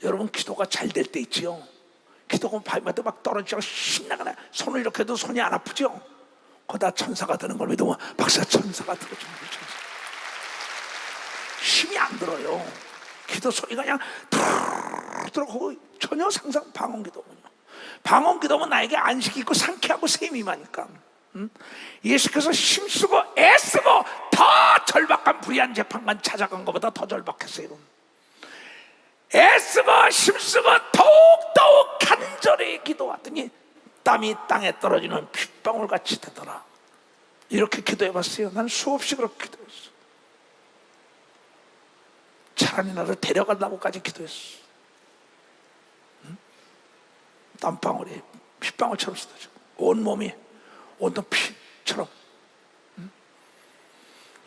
여러분 기도가 잘 될 때 있지요. 기도하면 밤마다 막 떨어지고 신나거나 손을 이렇게 해도 손이 안 아프죠? 거기다 천사가 드는 걸 믿으면 박사 천사가 들어주는 거죠. 힘이 안 들어요. 기도 소리가 그냥 들어가고 전혀 상상 방언기도군요. 방언기도면 나에게 안식이 있고 상쾌하고 세미하니까. 예수께서 힘쓰고 애쓰고 더 절박한 불의한 재판관 찾아간 것보다 더 절박했어요. 애쓰고 힘쓰고 더욱더욱 간절히 기도하더니 땀이 땅에 떨어지는 핏방울같이 되더라. 이렇게 기도해봤어요. 난 수없이 그렇게 기도했어. 차라리 나를 데려가려고까지 기도했어. 땀방울이 핏방울처럼 쏟아지고 온몸이 온통 피처럼.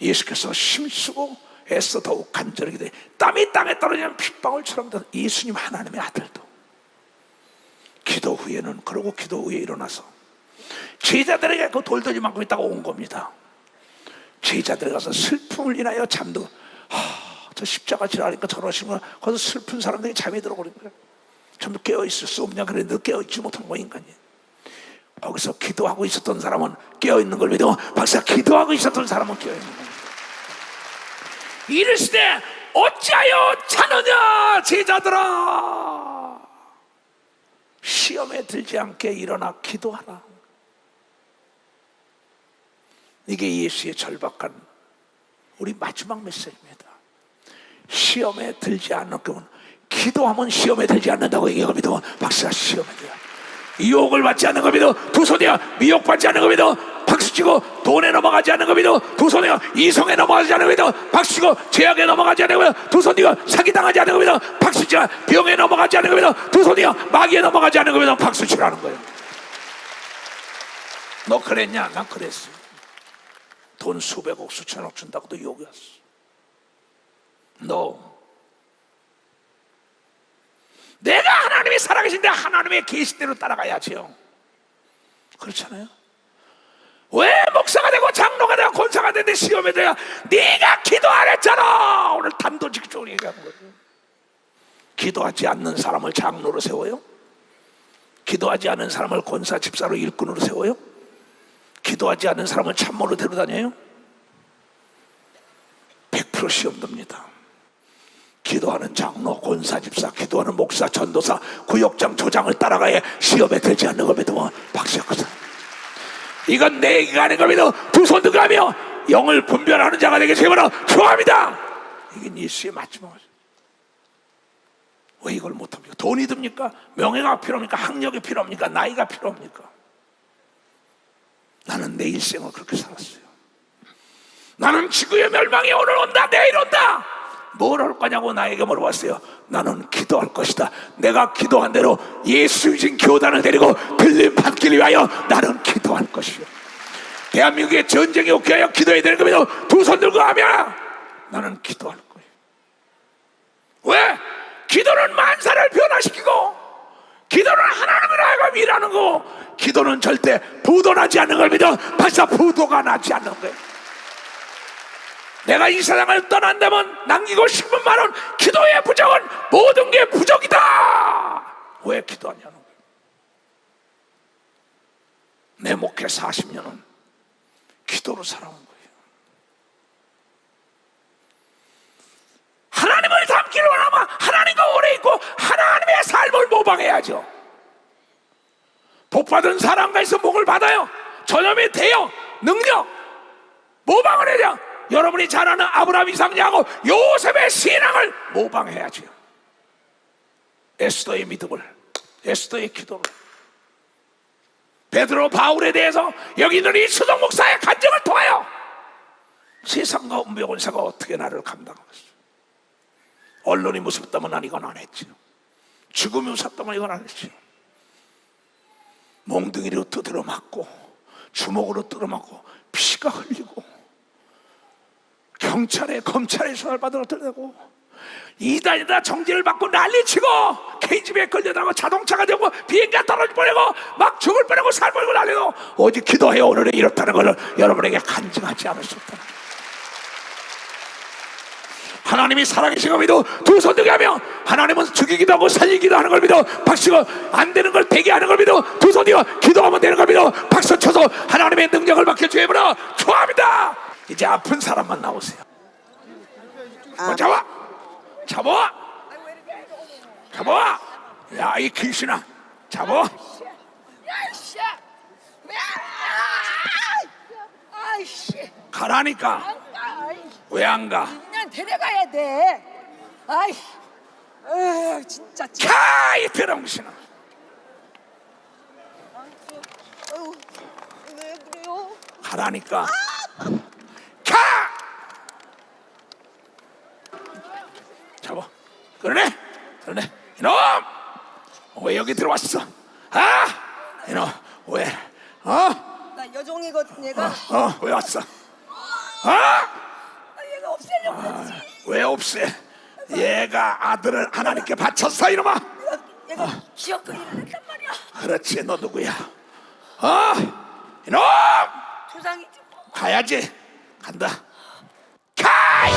예수께서 힘쓰고 애써 더욱 간절히 기도해 땀이 땅에 떨어지는 핏방울처럼 되는 예수님 하나님의 아들도 기도 후에는, 그러고 기도 후에 일어나서 제자들에게 그 돌더지만큼 있다가 온 겁니다. 제자들에 가서 슬픔을 인하여 잠도, 저 십자가 지나니까 저러시는 거야. 거기서 슬픈 사람들이 잠이 들어버린 거야. 전부 깨어있을 수 없냐 그랬는데 깨어있지 못한 거 인간이. 거기서 기도하고 있었던 사람은 깨어있는 걸 믿어. 박사 기도하고 있었던 사람은 깨어있는 거야. 이르시되 어찌하여 자느냐 제자들아, 시험에 들지 않게 일어나 기도하라. 이게 예수의 절박한 우리 마지막 메시지입니다. 시험에 들지 않는 거면, 기도하면 시험에 들지 않는다고 얘기하고 믿어. 박수가 시험에 들어. 유혹을 받지 않는 거 믿어. 두 손이야. 미혹받지 않는 거 믿어. 박수치고 돈에 넘어가지 않는 거 믿어. 두 손이야. 이성에 넘어가지 않는 거 믿어. 박수치고 죄악에 넘어가지 않는 거 믿어. 두 손이야. 사기당하지 않는 거 믿어. 박수치고 병에 넘어가지 않는 거 믿어. 두 손이야. 마귀에 넘어가지 않는 거 믿어. 박수치라는 거예요. 너 그랬냐? 난 그랬어. 돈 수백억 수천억 준다고도 유혹이 왔어. 너 내가 하나님이 살아계신데 하나님의 계시대로 따라가야지요. 그렇잖아요. 왜 목사가 되고 장로가 되고 권사가 되는데 시험에 들어야 네가 기도 안 했잖아. 오늘 단도직입적으로 얘기하는 거예요. 기도하지 않는 사람을 장로로 세워요? 기도하지 않는 사람을 권사 집사로 일꾼으로 세워요? 기도하지 않는 사람을 참모로 데려다녀요? 100% 시험됩니다. 기도하는 장로, 권사, 집사, 기도하는 목사, 전도사, 구역장, 조장을 따라가야 시험에 들지 않는 걸 믿으면 박수였거든. 이건 내 얘기가 아닌 걸 믿어. 두 손 들고 하며 영을 분별하는 자가 되게 제발로 좋아합니다. 이게 예수의 마지막. 왜 이걸 못합니까? 돈이 듭니까? 명예가 필요합니까? 학력이 필요합니까? 나이가 필요합니까? 나는 내 일생을 그렇게 살았어요. 나는 지구의 멸망이 오늘 온다, 내일 온다. 뭘 할 거냐고 나에게 물어봤어요. 나는 기도할 것이다. 내가 기도한 대로 예수 진 교단을 데리고 빌림 받기를 위하여 나는 기도할 것이요. 대한민국의 전쟁이 오게 하여 기도해야 되는 겁니다. 두 손 들고 하면 나는 기도할 거예요. 왜? 기도는 만사를 변화시키고, 기도는 하나님을 하여금 일하는 거고, 기도는 절대 부도나지 않는 걸 믿어. 발사 부도가 나지 않는 거예요. 내가 이 세상을 떠난다면 남기고 싶은 말은 기도의 부족은 모든 게 부족이다. 왜 기도하냐는 거예요. 내 목회 40년은 기도로 살아온 거예요. 하나님을 닮기를 원하면 하나님과 오래 있고 하나님의 삶을 모방해야죠. 복받은 사람과에서 복을 받아요. 전염이 돼요. 능력 모방을 해야 여러분이 잘 아는 아브라함, 이삭, 야곱, 요셉의 신앙을 모방해야죠. 에스더의 믿음을, 에스더의 기도를, 베드로, 바울에 대해서 여기 있는 이 수동 목사의 간증을 통하여 세상과 운명원사가 어떻게 나를 감당하겠어. 언론이 무섭다면 난 이건 안 했지. 죽음이 무섭다면 이건 안 했지. 몽둥이로 두드려 맞고 주먹으로 뜯어 맞고 피가 흘리고 경찰에 검찰에 수사를 받으러 들어가고 이단이다 정지를 받고 난리치고 KGB에 끌려다가 자동차가 되고 비행기가 떨어져 버리고 막 죽을 뻔하고 살 버리고 난리도 오직 기도해 오늘에 이렇다는 것을 여러분에게 간증하지 않을 수 없다. 하나님이 살아계신 걸 믿어 두 손 들게 하며 하나님은 죽이기도 하고 살리기도 하는 걸 믿어 박수가 안 되는 걸 되게 하는 걸 믿어 두 손 들어 기도하면 되는 걸 믿어 박수 쳐서 하나님의 능력을 받게 주의보라 축하합니다. 이제 아픈 사람만 나오세요. 잡아 잡아 잡아 야 이 귀신아 잡아 아이씨. 아이씨. 가라니까 왜 안 가? 그냥 데려가야 돼. 아이. 진짜. 캬이 병신아 왜 그래요? 가라니까 캬 잡아 그러네 이놈 왜 여기 들어왔어? 아 이놈 왜 나 여종이거든 얘가. 왜 왔어? 얘가 없애려고 그러지. 왜 없애? 얘가 아들을 하나님께 바쳤어 이놈아. 얘가 기억거리를 했단 말이야. 그렇지 너 누구야? 이놈 조상이지 뭐. 가야지 간다. 카이